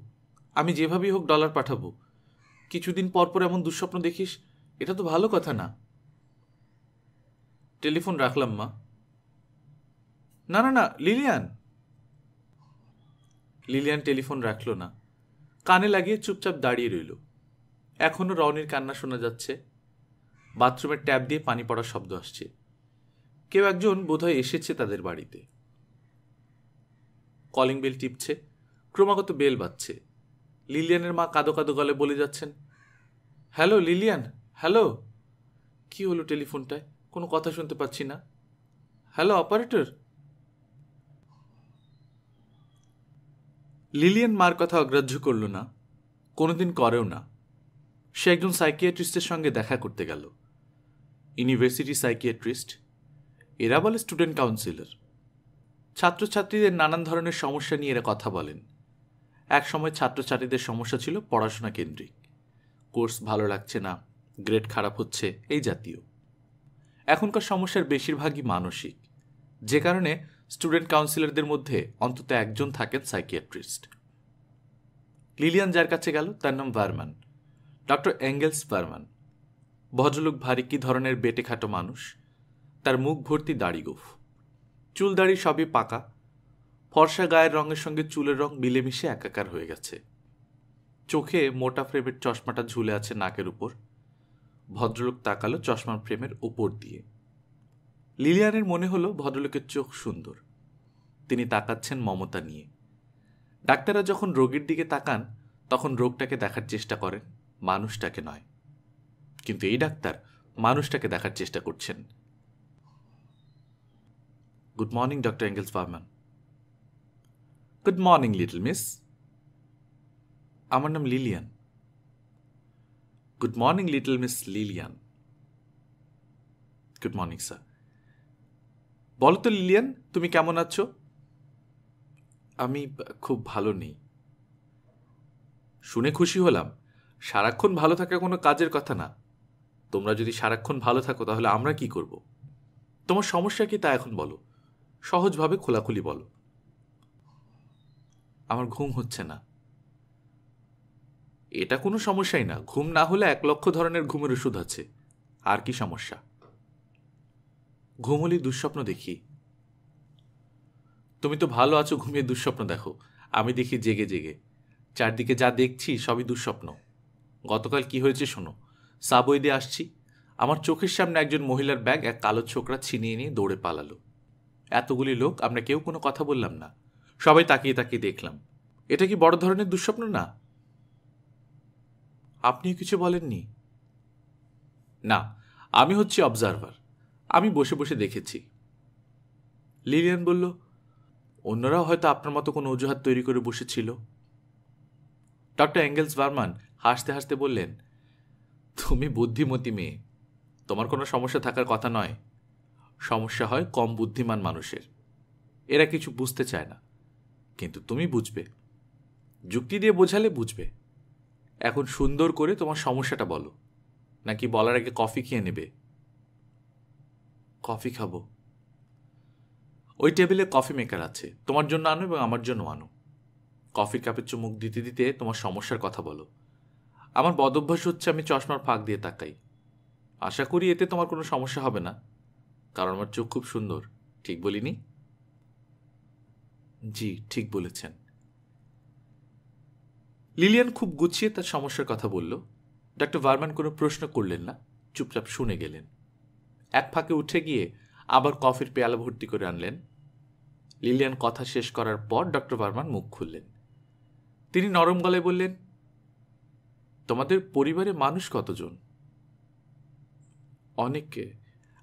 আমি যেভাবেই হোক ডলার পাঠাবো। কিছুদিন পর পর এমন দুঃস্বপ্ন দেখিস, এটা তো ভালো কথা না। টেলিফোন রাখলাম মা। না না না লিলিয়ান। লিলিয়ান টেলিফোন রাখল না। কানে লাগিয়ে চুপচাপ দাঁড়িয়ে রইল। এখনো রওনির কান্না শোনা যাচ্ছে। বাথরুমের ট্যাপ দিয়ে পানি পড়ার শব্দ আসছে। কেউ একজন বোধহয় এসেছে তাদের বাড়িতে। কলিং বেল টিপছে, ক্রমাগত বেল বাজছে। লিলিয়ানের মা কাঁদো কাঁদো গলে বলে যাচ্ছেন, হ্যালো লিলিয়ান, হ্যালো। কি হলো টেলিফোনটায়? কোনো কথা শুনতে পাচ্ছি না। Hello operator. লিলিয়ান মার কথা অগ্রাহ্য করল না, কোনোদিন করেও না। সে একজন সাইকিয়াট্রিস্টের সঙ্গে দেখা করতে গেল। University psychiatrist. এরা বলে স্টুডেন্ট কাউন্সিলর। ছাত্রছাত্রীদের নানান ধরনের সমস্যা নিয়ে এরা কথা বলেন। এক সময় ছাত্রছাত্রীদের সমস্যা ছিল পড়াশোনা কেন্দ্রিক। কোর্স ভালো লাগছে না, গ্রেড খারাপ হচ্ছে, এই জাতীয়। এখনকার সমস্যার বেশিরভাগই মানসিক, যে কারণে স্টুডেন্ট কাউন্সিলরদের মধ্যে অন্তত একজন থাকেন সাইকিয়াট্রিস্ট। লিলিয়ান যার কাছে গেল তার নাম ভারমান, ডক্টর এঙ্গেলস ভারমান। ভদ্রলোক ভারী কি ধরনের বেটে খাটো মানুষ। তার মুখ ভর্তি দাড়ি গোঁফ, চুল দাড়ি সবই পাকা। ফর্সা গায়ের রঙের সঙ্গে চুলের রং মিলেমিশে একাকার হয়ে গেছে। চোখে মোটা ফ্রেমের চশমাটা ঝুলে আছে নাকের উপর। ভদ্রলোক তাকালো চশমার ফ্রেমের উপর দিয়ে। লিলিয়ানের মনে হলো ভদ্রলোকের চোখ সুন্দর। তিনি তাকাচ্ছেন মমতা নিয়ে। ডাক্তাররা যখন রোগীর দিকে তাকান তখন রোগটাকে দেখার চেষ্টা করেন, মানুষটাকে নয়। কিন্তু এই ডাক্তার মানুষটাকে দেখার চেষ্টা করছেন। Good morning doctor Engels Berman. Good morning little miss. আমার নাম Lillian. Good morning little miss Lillian. Good morning sir. বলো তো লিলিয়ান, তুমি কেমন আছো? আমি খুব ভালো নেই। শুনে খুশি হলাম। সারাক্ষণ ভালো থাকা কোনো কাজের কথা না। তোমরা যদি সারাক্ষণ ভালো থাকো তাহলে আমরা কি করব? তোমার সমস্যা কি তা এখন বলো, সহজভাবে খোলাখুলি বলো। আমার ঘুম হচ্ছে না। এটা কোনো সমস্যাই না। ঘুম না হলে 1,00,000 ধরনের ঘুমের ওষুধ আছে। আর কি সমস্যা? ঘুম হলে দুঃস্বপ্ন দেখি। তুমি তো ভালো আছো, ঘুমিয়ে দুঃস্বপ্ন দেখো। আমি দেখি জেগে জেগে। চারদিকে যা দেখছি সবই দুঃস্বপ্ন। গতকাল কি হয়েছে শোনো। সাবওয়ে দিয়ে আসছি, আমার চোখের সামনে একজন মহিলার ব্যাগ এক কালো ছোকরা ছিনিয়ে নিয়ে দৌড়ে পালালো। এতগুলি লোক, আমরা কেউ কোনো কথা বললাম না। সবাই তাকিয়ে তাকিয়ে দেখলাম। এটা কি বড় ধরনের দুঃস্বপ্ন না? আপনিও কিছু বলেননি? না, আমি হচ্ছি অবজারভার। আমি বসে বসে দেখেছি। লিলিয়ান বলল, অন্যরাও হয়তো আপনার মতো কোনো অজুহাত তৈরি করে বসেছিল। ডক্টর এঙ্গেলস বার্মান হাসতে হাসতে বললেন, তুমি বুদ্ধিমতী মেয়ে। তোমার কোনো সমস্যা থাকার কথা নয়। সমস্যা হয় কম বুদ্ধিমান মানুষের। এরা কিছু বুঝতে চায় না, কিন্তু তুমি বুঝবে। যুক্তি দিয়ে বোঝালে বুঝবে। এখন সুন্দর করে তোমার সমস্যাটা বলো, নাকি বলার আগে কফি খেয়ে নেবে? কফি খাবো। ওই টেবিলে কফি মেকার আছে, তোমার জন্য আনো এবং আমার জন্য আনো। কফির কাপের চুমুক দিতে দিতে তোমার সমস্যার কথা বলো। আমার বদভ্যাস হচ্ছে আমি চশমার ফাঁক দিয়ে তাকাই। আশা করি এতে তোমার কোনো সমস্যা হবে না, কারণ আমার চোখ খুব সুন্দর। ঠিক বলিনি? জি, ঠিক বলেছেন। লিলিয়ান খুব গুছিয়ে তার সমস্যার কথা বলল। ডক্টর বার্মান কোনো প্রশ্ন করলেন না, চুপচাপ শুনে গেলেন। এক ফাঁকে উঠে গিয়ে আবার কফির পেয়ালা ভর্তি করে আনলেন। লিলিয়ান কথা শেষ করার পর ডক্টর বার্মান মুখ খুললেন। তিনি নরম গলায় বললেন, তোমাদের পরিবারে মানুষ কতজন? অনেকে।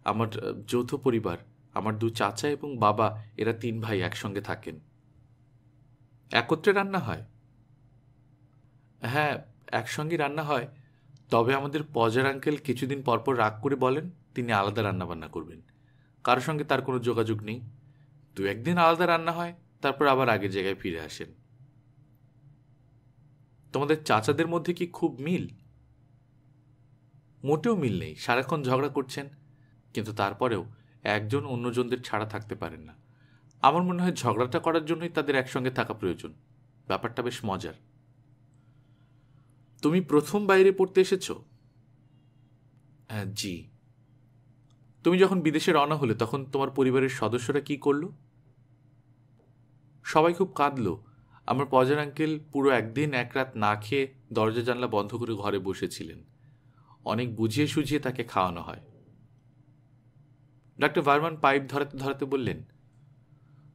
আমার যৌথ পরিবার। আমার 2 চাচা এবং বাবা, এরা 3 ভাই একসঙ্গে থাকেন। একত্রে রান্না হয়? হ্যাঁ, একসঙ্গে রান্না হয়। তবে আমাদের পজার আঙ্কেল কিছুদিন পরপর রাগ করে বলেন তিনি আলাদা রান্নাবান্না করবেন। কারোর সঙ্গে তার কোনো যোগাযোগ নেই। 2-1 দিন আলাদা রান্না হয়, তারপর আবার আগের জায়গায় ফিরে আসেন। তোমাদের চাচাদের মধ্যে কি খুব মিল? মোটেও মিল নেই, সারাক্ষণ ঝগড়া করছেন। কিন্তু তারপরেও একজন অন্যজনদের ছাড়া থাকতে পারেন না। আমার মনে হয় ঝগড়াটা করার জন্যই তাদের একসঙ্গে থাকা প্রয়োজন। ব্যাপারটা বেশ মজার। তুমি প্রথম বাইরে পড়তে এসেছ? হ্যাঁ, জি। তুমি যখন বিদেশে রওনা হলে তখন তোমার পরিবারের সদস্যরা কি করল? সবাই খুব কাঁদল। আমার পজার আঙ্কেল পুরো 1 দিন 1 রাত না খেয়ে দরজা জানলা বন্ধ করে ঘরে বসেছিলেন। অনেক বুঝিয়ে সুঝিয়ে তাকে খাওয়ানো হয়। ডক্টর ভার্মান পাইপ ধরাতে ধরাতে বললেন,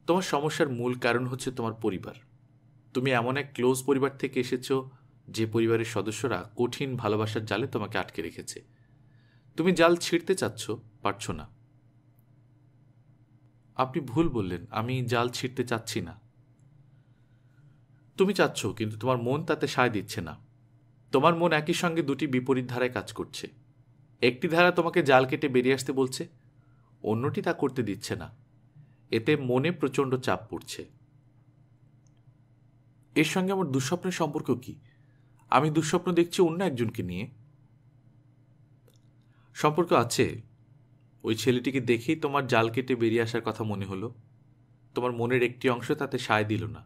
তোমার সমস্যার মূল কারণ হচ্ছে তোমার পরিবার। তুমি এমন এক ক্লোজ পরিবার থেকে এসেছ যে পরিবারের সদস্যরা কঠিন ভালোবাসার জালে তোমাকে আটকে রেখেছে। তুমি জাল ছিঁড়তে চাচ্ছ, পারছ না। আপনি ভুল বললেন, আমি জাল ছিঁড়তে চাচ্ছি না। তুমি চাচ্ছ, কিন্তু তোমার মন তাতে সায় দিচ্ছে না। তোমার মন একই সঙ্গে 2টি বিপরীত ধারায় কাজ করছে। একটি ধারা তোমাকে জাল কেটে বেরিয়ে আসতে বলছে, অন্যটি তা করতে দিচ্ছে না। এতে মনে প্রচণ্ড চাপ পড়ছে। এর সঙ্গে আমার দুঃস্বপ্নের সম্পর্ক কি? আমি দুঃস্বপ্ন দেখছি অন্য একজনকে নিয়ে। সম্পর্ক আছে। ওই ছেলেটিকে দেখেই তোমার জাল কেটে বেরিয়ে আসার কথা মনে হলো। তোমার মনের একটি অংশ তাতে সায় দিল না।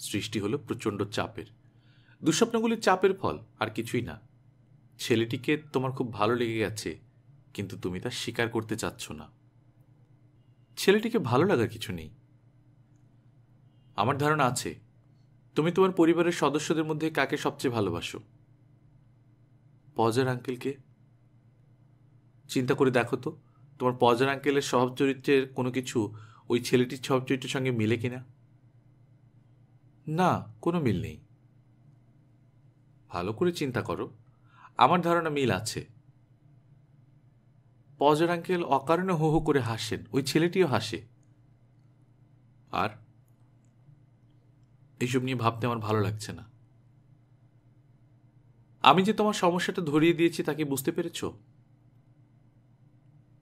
সৃষ্টি হলো প্রচণ্ড চাপের। দুঃস্বপ্নগুলি চাপের ফল, আর কিছুই না। ছেলেটিকে তোমার খুব ভালো লেগে গেছে, কিন্তু তুমি তা স্বীকার করতে চাচ্ছ না। ছেলেটিকে ভালো লাগার কিছু নেই। আমার ধারণা আছে। তুমি তোমার পরিবারের সদস্যদের মধ্যে কাকে সবচেয়ে ভালোবাসো? পজার আঙ্কেলকে। চিন্তা করে দেখো তো, তোমার পজার আঙ্কেলের স্বভাব চরিত্রের কোনো কিছু ওই ছেলেটির স্বভাব চরিত্রের সঙ্গে মিলে কিনা? না, কোনো মিল নেই। ভালো করে চিন্তা করো, আমার ধারণা মিল আছে। পজার আঙ্কেল অকারণে হো হো করে হাসেন, ওই ছেলেটিও হাসে। আর এইসব নিয়ে ভাবতে আমার ভালো লাগছে না। আমি যে তোমার সমস্যাটা ধরিয়ে দিয়েছি তাকে বুঝতে পেরেছ?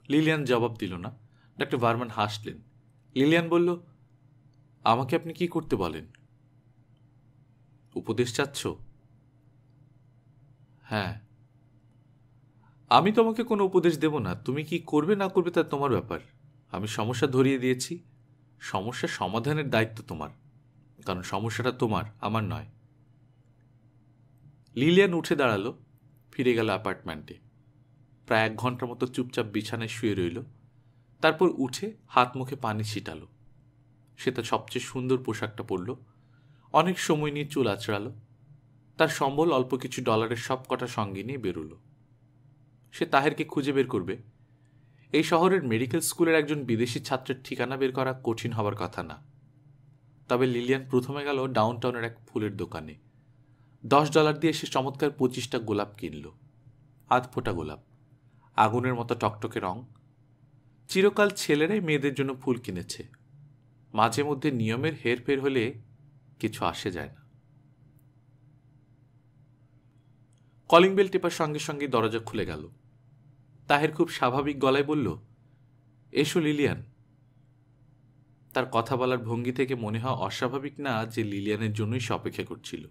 লিলিয়ান জবাব দিল না। ডক্টর ভার্মান হাসলেন। লিলিয়ান বলল, আমাকে আপনি কি করতে বলেন? উপদেশ চাচ্ছ? হ্যাঁ। আমি তোমাকে কোনো উপদেশ দেব না। তুমি কি করবে না করবে তা তোমার ব্যাপার। আমি সমস্যা ধরিয়ে দিয়েছি, সমস্যা সমাধানের দায়িত্ব তোমার, কারণ সমস্যাটা তোমার, আমার নয়। লিলিয়ান উঠে দাঁড়ালো, ফিরে গেল অ্যাপার্টমেন্টে। প্রায় 1 ঘন্টার মতো চুপচাপ বিছানায় শুয়ে রইল। তারপর উঠে হাত মুখে পানি ছিটালো। সে তার সবচেয়ে সুন্দর পোশাকটা পরল, অনেক সময় নিয়ে চুল আঁচড়ালো। তার সম্বল অল্প কিছু ডলারের সব কটা সঙ্গে নিয়ে বেরোলো। সে তাহেরকে খুঁজে বের করবে। এই শহরের মেডিকেল স্কুলের একজন বিদেশি ছাত্রের ঠিকানা বের করা কঠিন হবার কথা না। তবে লিলিয়ান প্রথমে গেল ডাউনটাউনের এক ফুলের দোকানে। $10 দিয়ে সে চমৎকার 25টা গোলাপ কিনল। আধফোটা গোলাপ, আগুনের মতো টকটকে রং। চিরকাল ছেলেরাই মেয়েদের জন্য ফুল কিনেছে। মাঝে মধ্যে নিয়মের হেরফের হলে কিছু আসে যায় না। কলিং বেল টেপার সঙ্গে সঙ্গে দরজা খুলে গেল। তাহের খুব স্বাভাবিক গলায় বলল, এসো লিলিয়ান। তার কথা বলার ভঙ্গি থেকে মনে হয় অস্বাভাবিক না যে লিলিয়ানের জন্যই সে অপেক্ষা করছিল।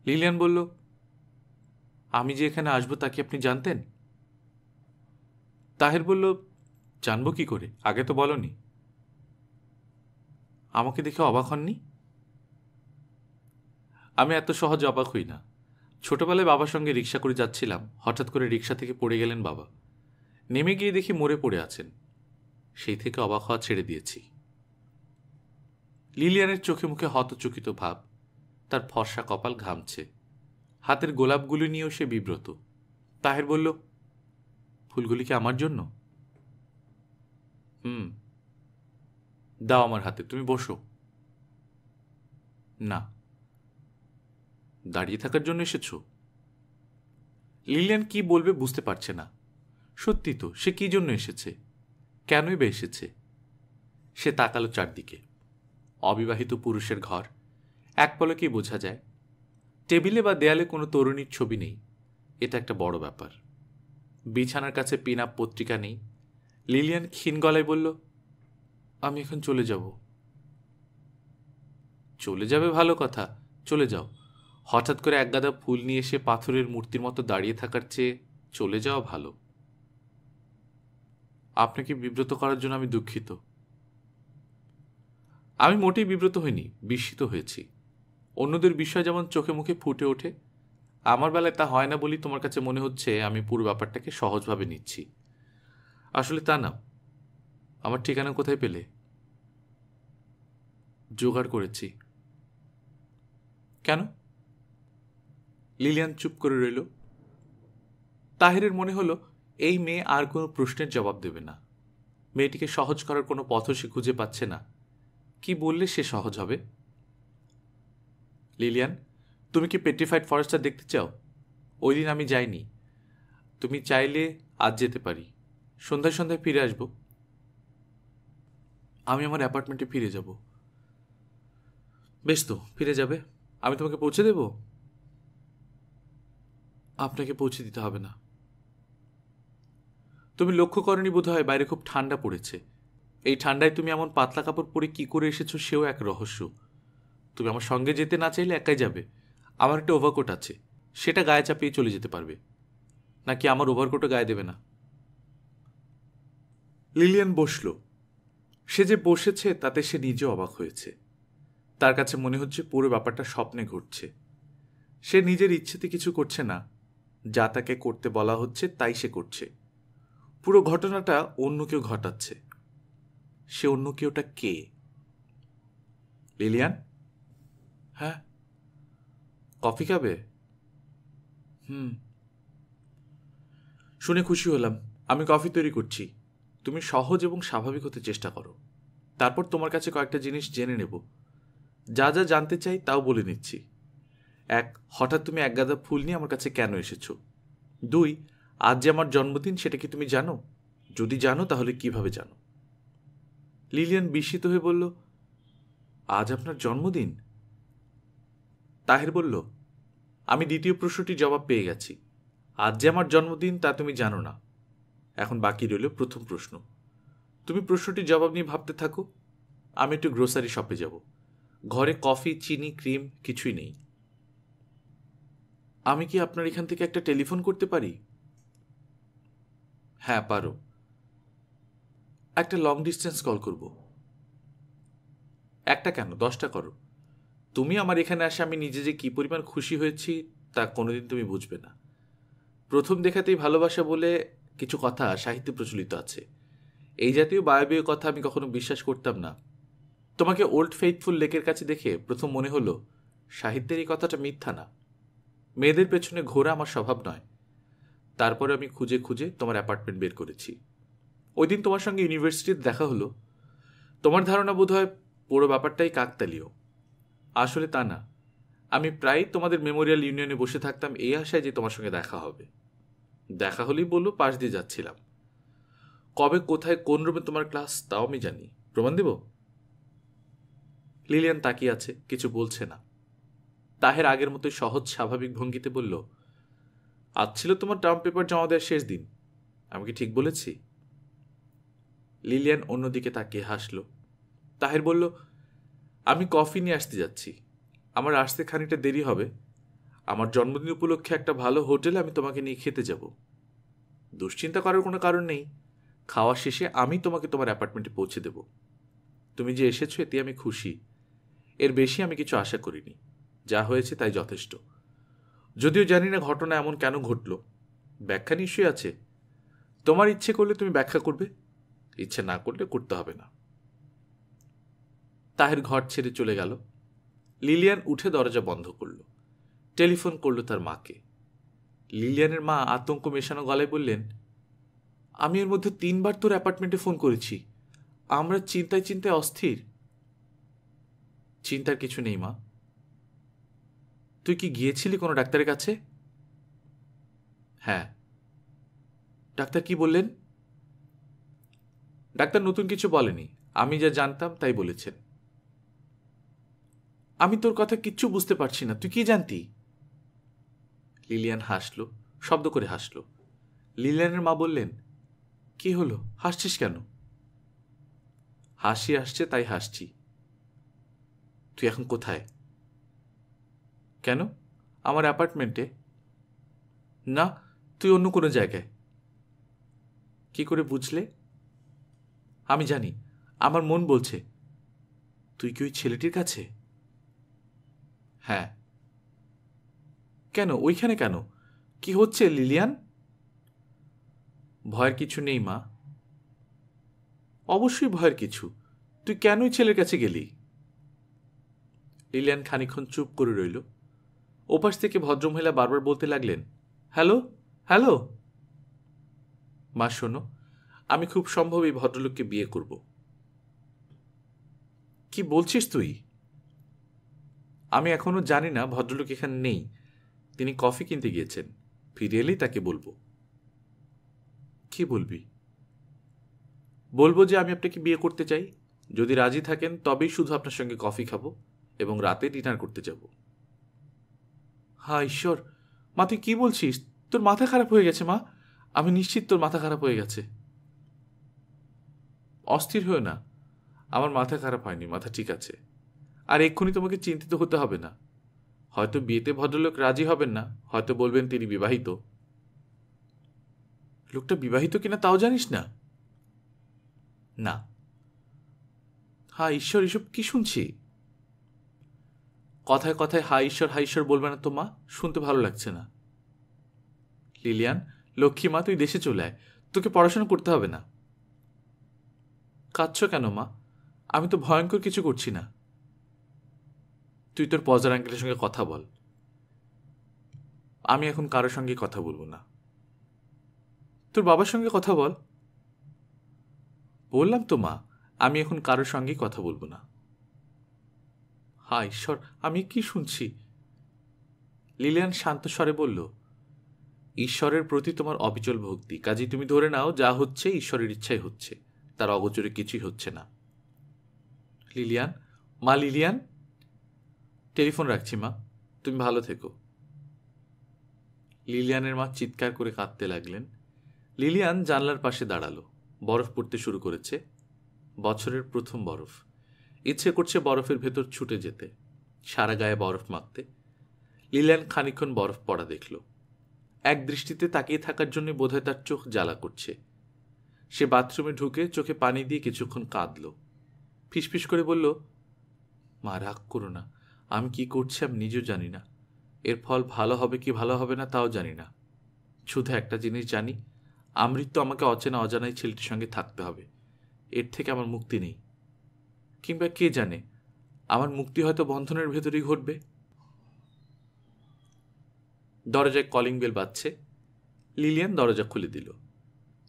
লিলিয়ান বলল, আমি যে এখানে আসবো তা কি আপনি জানতেন? তাহের বলল, জানবো কি করে, আগে তো বলনি। আমাকে দেখে অবাক হননি? আমি এত সহজে অবাক হই না। ছোটবেলায় বাবার সঙ্গে রিক্সা করে যাচ্ছিলাম, হঠাৎ করে রিক্সা থেকে পড়ে গেলেন বাবা। নেমে গিয়ে দেখি মরে পড়ে আছেন। সেই থেকে অবাক হওয়া ছেড়ে দিয়েছি। লিলিয়ানের চোখে মুখে হতচকিত ভাব। তার ফর্সা কপাল ঘামছে। হাতের গোলাপগুলি নিয়েও সে বিব্রত। তাহের বলল, ফুলগুলি কি আমার জন্য? দাও আমার হাতে, তুমি বসো। না। দাঁড়িয়ে থাকার জন্য এসেছ? লিলিয়ান কি বলবে বুঝতে পারছে না। সত্যি তো, সে কি জন্য এসেছে, কেনই বা এসেছে? সে তাকালো চারদিকে। অবিবাহিত পুরুষের ঘর, এক পলকেই বোঝা যায়। টেবিলে বা দেয়ালে কোনো তরুণীর ছবি নেই, এটা একটা বড় ব্যাপার। বিছানার কাছে পিন আপ পত্রিকা নেই। লিলিয়ান ক্ষীণ গলায় বলল, আমি এখন চলে যাব। চলে যাবে ভালো কথা, চলে যাও। হঠাৎ করে একগাদা ফুল নিয়ে এসে পাথরের মূর্তির মতো দাঁড়িয়ে থাকার চেয়ে চলে যাওয়া ভালো। আপনাকে বিব্রত করার জন্য আমি দুঃখিত। আমি মোটেই বিব্রত হইনি, বিস্মিত হয়েছি। অন্যদের বিষয় যেমন চোখে মুখে ফুটে ওঠে, আমার বেলায় তা হয় না বলেই তোমার কাছে মনে হচ্ছে আমি পুরো ব্যাপারটাকে সহজভাবে নিচ্ছি। আসলে তা না। আমার ঠিকানা কোথায় পেলে? জোগাড় করেছি। কেন? লিলিয়ান চুপ করে রইল। তাহেরের মনে হলো এই মেয়ে আর কোনো প্রশ্নের জবাব দেবে না। মেয়েটিকে সহজ করার কোনো পথও সে খুঁজে পাচ্ছে না। কি বললে সে সহজ হবে? লিলিয়ান, তুমি কি পেট্রিফাইড ফরেস্টটা দেখতে চাও? ওই দিন আমি যাইনি। তুমি চাইলে আজ যেতে পারি। সন্ধ্যায় সন্ধ্যায় ফিরে আসব। আমি আমার অ্যাপার্টমেন্টে ফিরে যাব। বেশ তো, ফিরে যাবে। আমি তোমাকে পৌঁছে দেব? আপনাকে পৌঁছে দিতে হবে না। তুমি লক্ষ্য করনি বোধ হয় বাইরে খুব ঠান্ডা পড়েছে। এই ঠান্ডায় তুমি এমন পাতলা কাপড় পরে কি করে এসেছো সেও এক রহস্য। তুমি আমার সঙ্গে যেতে না চাইলে একাই যাবে। আমার একটা ওভারকোট আছে, সেটা গায়ে চাপিয়ে চলে যেতে পারবে। নাকি আমার ওভারকোটও গায়ে দেবে না? লিলিয়ান বসল। সে যে বসেছে তাতে সে নিজে অবাক হয়েছে। তার কাছে মনে হচ্ছে পুরো ব্যাপারটা স্বপ্নে ঘটছে। সে নিজের ইচ্ছেতে কিছু করছে না, যা তাকে করতে বলা হচ্ছে তাই সে করছে। পুরো ঘটনাটা অন্য কেউ ঘটাচ্ছে। সে অন্য কেউটা কে? লিলিয়ান? হ্যাঁ। কফি খাবে? শুনে খুশি হলাম। আমি কফি তৈরি করছি। তুমি সহজ এবং স্বাভাবিক হতে চেষ্টা করো। তারপর তোমার কাছে কয়েকটা জিনিস জেনে নেব। যা যা জানতে চাই তাও বলে নিচ্ছি। 1, হঠাৎ তুমি এক গাদা ফুল নিয়ে আমার কাছে কেন এসেছো? 2, আজ যে আমার জন্মদিন সেটা কি তুমি জানো? যদি জানো তাহলে কিভাবে জানো? লিলিয়ান বিস্মিত হয়ে বলল, আজ আপনার জন্মদিন? তাহের বলল, আমি দ্বিতীয় প্রশ্নটির জবাব পেয়ে গেছি। আজ যে আমার জন্মদিন তা তুমি জানো না। এখন বাকি রইল প্রথম প্রশ্ন। তুমি প্রশ্নটির জবাব নিয়ে ভাবতে থাকো। আমি একটু গ্রোসারি শপে যাব। ঘরে কফি, চিনি, ক্রিম কিছুই নেই। আমি কি আপনার এখান থেকে একটা টেলিফোন করতে পারি? হ্যাঁ, পারো। একটা লং ডিস্টেন্স কল করব। একটা কেন, 10টা করো। তুমি আমার এখানে আসে আমি নিজে যে কি পরিমাণ খুশি হয়েছি তা কোনোদিন তুমি বুঝবে না। প্রথম দেখাতেই ভালোবাসা বলে কিছু কথা সাহিত্যে প্রচলিত আছে। এই জাতীয় বায়বীয় কথা আমি কখনো বিশ্বাস করতাম না। তোমাকে ওল্ড ফেইথফুল লেকের কাছে দেখে প্রথম মনে হলো সাহিত্যের এই কথাটা মিথ্যা না। মেয়েদের পেছনে ঘোরা আমার স্বভাব নয়। তারপরে আমি খুঁজে খুঁজে তোমার অ্যাপার্টমেন্ট বের করেছি। ওই দিন তোমার সঙ্গে ইউনিভার্সিটিতে দেখা হলো। তোমার ধারণা বোধ হয় পুরো ব্যাপারটাই কাকতালীয়। আসলে তা না। আমি প্রায় তোমাদের মেমোরিয়াল ইউনিয়নে বসে থাকতাম এই আশায় যে তোমার সঙ্গে দেখা হবে। দেখা হলেই বললো পাশ দিয়ে যাচ্ছিলাম। কবে, কোথায়, কোন রুমে তোমার ক্লাস তাও আমি জানি। প্রমাণ দেব? লিলিয়ান তাকিয়ে আছে, কিছু বলছে না। তাহের আগের মতোই সহজ স্বাভাবিক ভঙ্গিতে বলল, আজ ছিল তোমার টার্ম পেপার জমা দেওয়ার শেষ দিন। আমি কি ঠিক বলেছি? লিলিয়ান অন্যদিকে তাকিয়ে হাসল। তাহের বলল, আমি কফি নিয়ে আসতে যাচ্ছি। আমার আসতে খানিকটা দেরি হবে। আমার জন্মদিন উপলক্ষে একটা ভালো হোটেলে আমি তোমাকে নিয়ে খেতে যাব। দুশ্চিন্তা করার কোনো কারণ নেই। খাওয়া শেষে আমি তোমাকে তোমার অ্যাপার্টমেন্টে পৌঁছে দেব। তুমি যে এসেছো এতে আমি খুশি। এর বেশি আমি কিছু আশা করিনি। যা হয়েছে তাই যথেষ্ট। যদিও জানি না ঘটনা এমন কেন ঘটল। ব্যাখ্যা নিশ্চয়ই আছে। তোমার ইচ্ছে করলে তুমি ব্যাখ্যা করবে, ইচ্ছে না করলে করতে হবে না। তাহের ঘর ছেড়ে চলে গেল। লিলিয়ান উঠে দরজা বন্ধ করল। টেলিফোন করল তার মাকে। লিলিয়ানের মা আতঙ্ক মেশানো গলায় বললেন, আমি এর মধ্যে 3বার তোর অ্যাপার্টমেন্টে ফোন করেছি। আমরা চিন্তায় চিন্তায় অস্থির। চিন্তার কিছু নেই মা। তুই কি গিয়েছিলি কোনো ডাক্তারের কাছে? হ্যাঁ। ডাক্তার কি বললেন? ডাক্তার নতুন কিছু বলেনি। আমি যা জানতাম তাই বলেছেন। আমি তোর কথা কিচ্ছু বুঝতে পারছি না। তুই কি জানতি? লিলিয়ান হাসল, শব্দ করে হাসল। লিলিয়ানের মা বললেন, কি হলো, হাসছিস কেন? হাসি আসছে তাই হাসছি। তুই এখন কোথায়? কেন? আমার অ্যাপার্টমেন্টে। না, তুই অন্য কোনো জায়গায়। কি করে বুঝলে? আমি জানি, আমার মন বলছে। তুই কি ওই ছেলেটির কাছে? হ্যাঁ। কেন, ওইখানে কেন? কি হচ্ছে লিলিয়ান? ভয়ের কিছু নেই মা। অবশ্যই ভয়ের কিছু। তুই কেন ওই ছেলের কাছে গেলি? লিলিয়ান খানিকক্ষণ চুপ করে রইল। ওপাশ থেকে ভদ্রমহিলা বারবার বলতে লাগলেন, হ্যালো, হ্যালো। মা শোনো, আমি খুব সম্ভব এই ভদ্রলোককে বিয়ে করব। কি বলছিস তুই? আমি এখনো জানি না ভদ্রলোক এখানে নেই। তিনি কফি কিনতে গিয়েছেন। ফিরে এলেই তাকে বলবো। কি বলবি? বলবো যে আমি আপনাকে বিয়ে করতে চাই। যদি রাজি থাকেন তবেই শুধু আপনার সঙ্গে কফি খাবো এবং রাতে ডিনার করতে যাব। হ্যাঁ ঈশ্বর, মা তুই কি বলছিস? তোর মাথা খারাপ হয়ে গেছে মা। আমি নিশ্চিত তোর মাথা খারাপ হয়ে গেছে। অস্থির হয়েও না। আমার মাথা খারাপ হয়নি, মাথা ঠিক আছে। আর এক্ষুনি তোমাকে চিন্তিত হতে হবে না। হয়তো বিয়েতে ভদ্রলোক রাজি হবেন না, হয়তো বলবেন তিনি বিবাহিত। লোকটা বিবাহিত কিনা তাও জানিস না? না। হ্যাঁ ঈশ্বর, এসব কি শুনছি? কথায় কথায় হাই ঈশ্বর বলবে না তো মা, শুনতে ভালো লাগছে না। লিলিয়ান, লক্ষ্মী মা, তুই দেশে চলে আয়। তোকে পড়াশোনা করতে হবে না। কাঁদছ কেন মা? আমি তো ভয়ঙ্কর কিছু করছি না। তুই তোর পজার আঙ্কেলের সঙ্গে কথা বল। আমি এখন কারোর সঙ্গে কথা বলবো না। তোর বাবার সঙ্গে কথা বল। বললাম তো মা, আমি এখন কারোর সঙ্গে কথা বলবো না। হায় ঈশ্বর, আমি কি শুনছি? লিলিয়ান শান্ত স্বরে বলল, ঈশ্বরের প্রতি তোমার অবিচল ভক্তি, কাজেই তুমি ধরে নাও যা হচ্ছে ঈশ্বরের ইচ্ছাই হচ্ছে, তার অগোচরে কিছুই হচ্ছে না। লিলিয়ান, মা লিলিয়ান, টেলিফোন রাখছি মা, তুমি ভালো থেকো। লিলিয়ানের মা চিৎকার করে কাঁদতে লাগলেন। লিলিয়ান জানলার পাশে দাঁড়ালো। বরফ পড়তে শুরু করেছে, বছরের প্রথম বরফ। ইচ্ছে করছে বরফের ভেতর ছুটে যেতে, সারা গায়ে বরফ মাখতে। লিলিয়ান খানিকক্ষণ বরফ পড়া দেখল। এক দৃষ্টিতে তাকিয়ে থাকার জন্য বোধহয় তার চোখ জ্বালা করছে। সে বাথরুমে ঢুকে চোখে পানি দিয়ে কিছুক্ষণ কাঁদল। ফিসফিস করে বলল, মা রাগ করো না, আমি কি করছি আমি নিজেও জানি না। এর ফল ভালো হবে কি ভালো হবে না তাও জানি না। শুধু একটা জিনিস জানি, আমৃত্যু আমাকে অচেনা অজানাই ছেলেটির সঙ্গে থাকতে হবে। এর থেকে আমার মুক্তি নেই। কিংবা কে জানে, আমার মুক্তি হয়তো বন্ধনের ভেতরেই ঘটবে। দরজায় কলিং বেল বাজছে। লিলিয়ান দরজা খুলে দিল।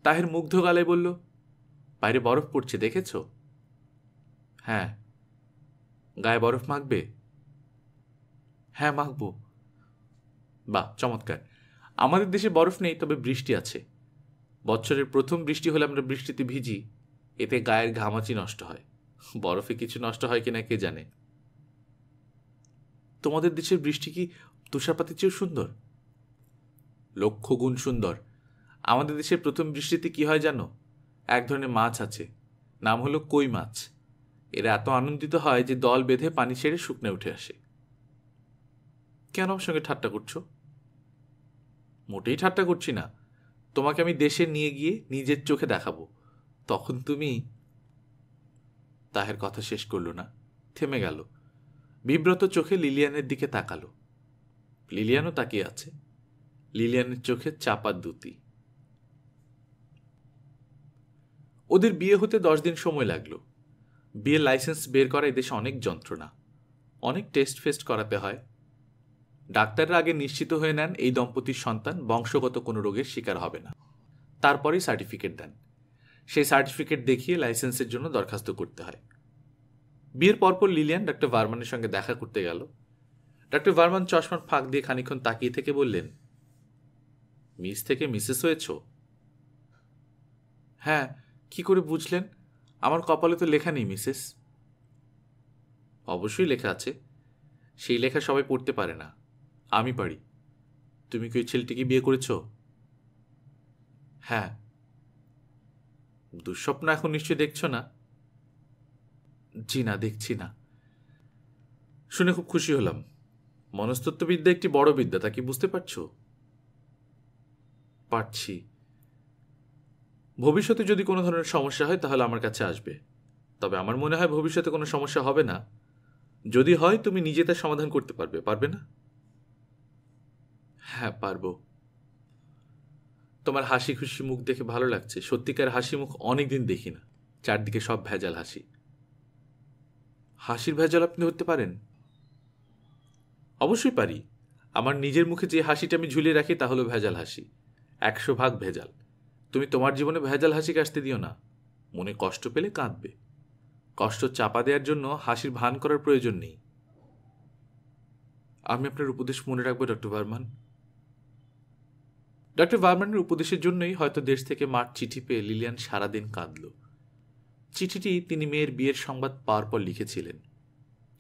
তাহের মুগ্ধ গালায় বলল, বাইরে বরফ পড়ছে দেখেছ? হ্যাঁ। গায়ে বরফ মাখবে? হ্যাঁ মাখবো। বাহ, চমৎকার। আমাদের দেশে বরফ নেই, তবে বৃষ্টি আছে। বছরের প্রথম বৃষ্টি হলে আমরা বৃষ্টিতে ভিজি, এতে গায়ের ঘামাচি নষ্ট হয়। বরফে কিছু নষ্ট হয় কিনা কে জানে। তোমাদের দেশের বৃষ্টি কি তুষারপাতের চেয়েও সুন্দর? লক্ষ গুণ সুন্দর। আমাদের দেশের প্রথম বৃষ্টিতে কি হয় জানো? এক ধরনের মাছ আছে, নাম হলো কই মাছ। এরা এত আনন্দিত হয় যে দল বেঁধে পানি ছেড়ে শুকনে উঠে আসে। কেন আমার সঙ্গে ঠাট্টা করছো? মোটেই ঠাট্টা করছি না। তোমাকে আমি দেশে নিয়ে গিয়ে নিজের চোখে দেখাবো, তখন তুমি। তাহের কথা শেষ করল না, থেমে গেল। বিব্রত চোখে লিলিয়ানের দিকে তাকালো। লিলিয়ানও তাকিয়ে আছে। লিলিয়ানের চোখে চাপা দুতি। ওদের বিয়ে হতে 10 দিন সময় লাগলো। বিয়ের লাইসেন্স বের করা এদেশে অনেক যন্ত্রণা, অনেক টেস্ট ফেস্ট করাতে হয়। ডাক্তাররা আগে নিশ্চিত হয়ে নেন এই দম্পতির সন্তান বংশগত কোনো রোগের শিকার হবে না, তারপরেই সার্টিফিকেট দেন। সেই সার্টিফিকেট দেখিয়ে লাইসেন্সের জন্য দরখাস্ত করতে হয়। বিয়ের পরপর লিলিয়ান ডক্টর ভার্মানের সঙ্গে দেখা করতে গেল। ডক্টর ভার্মান চশমার ফাঁক দিয়ে খানিকক্ষণ তাকিয়ে থেকে বললেন, মিস থেকে মিসেস হয়েছ? হ্যাঁ। কি করে বুঝলেন? আমার কপালে তো লেখা নেই মিসেস। অবশ্যই লেখা আছে, সেই লেখা সবাই পড়তে পারে না, আমি পারি। তুমি কি ওই ছেলেটিকে বিয়ে করেছ? হ্যাঁ। দুঃস্বপ্ন এখন নিশ্চয়ই দেখছ না? জি না, দেখছি না। শুনে খুব খুশি হলাম। মনস্তত্ত্ববিদ্যা একটি বড় বিদ্যা, তা কি বুঝতে পারছো? পারছি। ভবিষ্যতে যদি কোনো ধরনের সমস্যা হয় তাহলে আমার কাছে আসবে। তবে আমার মনে হয় ভবিষ্যতে কোনো সমস্যা হবে না। যদি হয় তুমি নিজে তার সমাধান করতে পারবে, পারবে না? হ্যাঁ, পারবো। তোমার হাসি খুশি মুখ দেখে ভালো লাগছে। সত্যিকার হাসি মুখ অনেকদিন দেখি না। চারদিকে সব ভেজাল হাসি। হাসির ভেজাল আপনি ধরতে পারেন? অবশ্যই পারি। আমার নিজের মুখে যে হাসিটা আমি ঝুলিয়ে রাখি তা হলো ভেজাল হাসি। 100% ভেজাল। তুমি তোমার জীবনে ভেজাল হাসি কাশতে দিও না। মনে কষ্ট পেলে কাঁদবে। কষ্ট চাপা দেওয়ার জন্য হাসির ভান করার প্রয়োজন নেই। আমি আপনার উপদেশ মনে রাখবো ডক্টর ভার্মান। ডক্টর ভার্মানের উপদেশের জন্যই হয়তো দেশ থেকে মার চিঠি পেয়ে লিলিয়ান সারাদিন কাঁদল। চিঠিটি তিনি মেয়ের বিয়ের সংবাদ পাওয়ার পর লিখেছিলেন।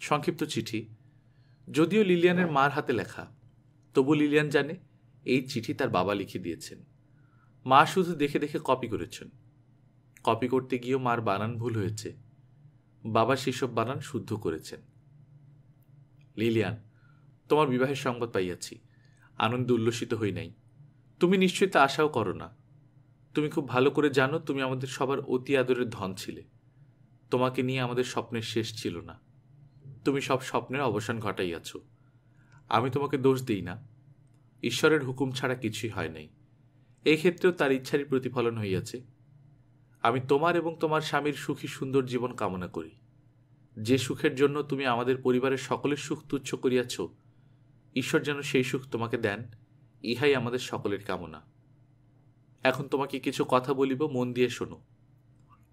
সংক্ষিপ্ত চিঠি, যদিও লিলিয়ানের মার হাতে লেখা, তবু লিলিয়ান জানে এই চিঠি তার বাবা লিখে দিয়েছেন। মা শুধু দেখে দেখে কপি করেছেন। কপি করতে গিয়েও মার বানান ভুল হয়েছে। বাবা সেসব বানান শুদ্ধ করেছেন। লিলিয়ান, তোমার বিবাহের সংবাদ পাইয়াছি। আনন্দে উল্লসিত হই নাই। তুমি নিশ্চয়ই তা আশাও করো না। তুমি খুব ভালো করে জানো তুমি আমাদের সবার অতি আদরের ধন ছিলে। তোমাকে নিয়ে আমাদের স্বপ্নের শেষ ছিল না। তুমি সব স্বপ্নের অবসান ঘটাইয়াছ। আমি তোমাকে দোষ দিই না। ঈশ্বরের হুকুম ছাড়া কিছুই হয় নাই। এই ক্ষেত্রেও তার ইচ্ছারই প্রতিফলন হইয়াছে। আমি তোমার এবং তোমার স্বামীর সুখী সুন্দর জীবন কামনা করি। যে সুখের জন্য তুমি আমাদের পরিবারের সকলের সুখ তুচ্ছ করিয়াছ, ঈশ্বর যেন সেই সুখ তোমাকে দেন, ইহাই আমাদের সকলের কামনা। এখন তোমাকে কিছু কথা বলিব, মন দিয়ে শোনো।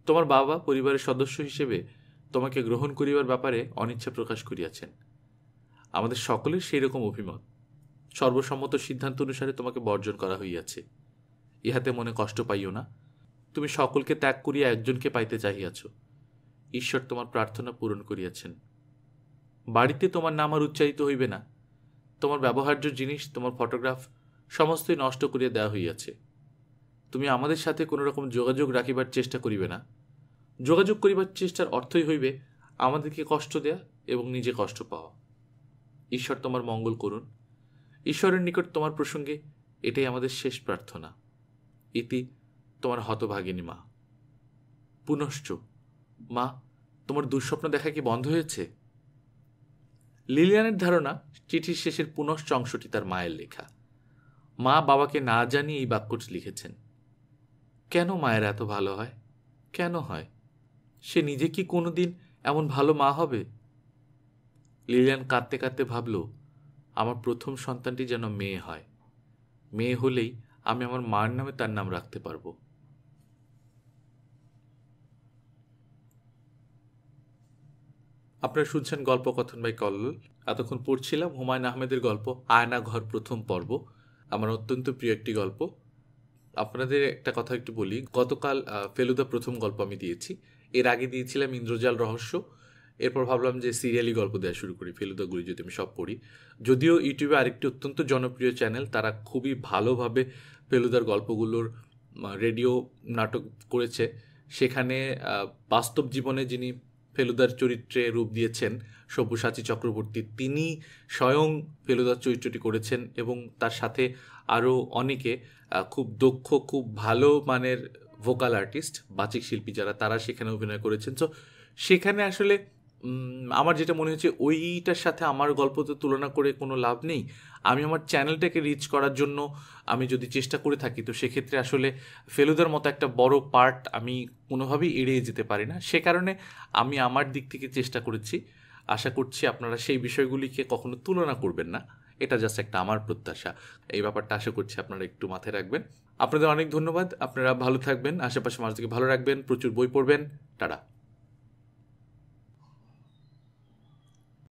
তোমার বাবা পরিবারের সদস্য হিসেবে তোমাকে গ্রহণ করিবার ব্যাপারে অনিচ্ছা প্রকাশ করিয়াছেন। আমাদের সকলের সেই রকম অভিমত। সর্বসম্মত সিদ্ধান্ত অনুসারে তোমাকে বর্জন করা হইয়াছে। ইহাতে মনে কষ্ট পাইও না। তুমি সকলকে ত্যাগ করিয়া একজনকে পাইতে চাহিয়াছ। ঈশ্বর তোমার প্রার্থনা পূরণ করিয়াছেন। বাড়িতে তোমার নাম আর উচ্চারিত হইবে না। তোমার ব্যবহার্য জিনিস, তোমার ফটোগ্রাফ সমস্তই নষ্ট করিয়া দেওয়া হইয়াছে। তুমি আমাদের সাথে কোনো রকম যোগাযোগ রাখিবার চেষ্টা করিবে না। যোগাযোগ করিবার চেষ্টার অর্থই হইবে আমাদেরকে কষ্ট দেয়া এবং নিজে কষ্ট পাওয়া। ঈশ্বর তোমার মঙ্গল করুন। ঈশ্বরের নিকট তোমার প্রসঙ্গে এটাই আমাদের শেষ প্রার্থনা। ইতি তোমার হতভাগিনী মা। পুনশ্চ মা, তোমার দুঃস্বপ্ন দেখা কি বন্ধ হয়েছে? লিলিয়ানের ধারণা চিঠির শেষের পুনশ্চ অংশটি তার মায়ের লেখা। মা বাবাকে না জানিয়ে এই বাক্যটি লিখেছেন। কেন মায়ের এত ভালো হয়? কেন হয়? সে নিজে কি কোনোদিন এমন ভালো মা হবে? লিলিয়ান কাঁদতে কাঁদতে ভাবল, আমার প্রথম সন্তানটি যেন মেয়ে হয়। মেয়ে হলেই আমি আমার মার নামে তার নাম রাখতে পারবো। আপনারা শুনছেন গল্পকথন বাই কল্লোল। এতক্ষণ পড়ছিলাম হুমায়ুন আহমেদের গল্প আয়না ঘর প্রথম পর্ব। আমার অত্যন্ত প্রিয় একটি গল্প। আপনাদের একটা কথা একটু বলি, গতকাল ফেলুদা প্রথম গল্প আমি দিয়েছি। এর আগে দিয়েছিলাম ইন্দ্রজাল রহস্য। এরপর ভাবলাম যে সিরিয়ালি গল্প দেওয়া শুরু করি, ফেলুদাগুলি যদি আমি সব পড়ি। যদিও ইউটিউবে আরেকটি অত্যন্ত জনপ্রিয় চ্যানেল, তারা খুবই ভালোভাবে ফেলুদার গল্পগুলোর রেডিও নাটক করেছে। সেখানে বাস্তব জীবনে যিনি ফেলুদার চরিত্রে রূপ দিয়েছেন সব্যসাচী চক্রবর্তী, তিনি স্বয়ং ফেলুদার চরিত্রটি করেছেন এবং তার সাথে আরও অনেকে খুব দক্ষ, খুব ভালো মানের ভোকাল আর্টিস্ট, বাচিক শিল্পী যারা, তারা সেখানে অভিনয় করেছেন। তো সেখানে আসলে আমার যেটা মনে হচ্ছে, ওইটার সাথে আমার গল্প তো তুলনা করে কোনো লাভ নেই। আমি আমার চ্যানেলটাকে রিচ করার জন্য আমি যদি চেষ্টা করে থাকি, তো সেক্ষেত্রে আসলে ফেলুদার মতো একটা বড় পার্ট আমি কোনোভাবেই এড়িয়ে যেতে পারি না। সে কারণে আমি আমার দিক থেকে চেষ্টা করেছি। আশা করছি আপনারা সেই বিষয়গুলিকে কখনো তুলনা করবেন না। এটা জাস্ট একটা আমার প্রত্যাশা। এই ব্যাপারটা আশা করছি আপনারা একটু মাথায় রাখবেন। আপনাদের অনেক ধন্যবাদ। আপনারা ভালো থাকবেন, আশেপাশে মানুষদেরকে ভালো রাখবেন, প্রচুর বই পড়বেন। টাটা।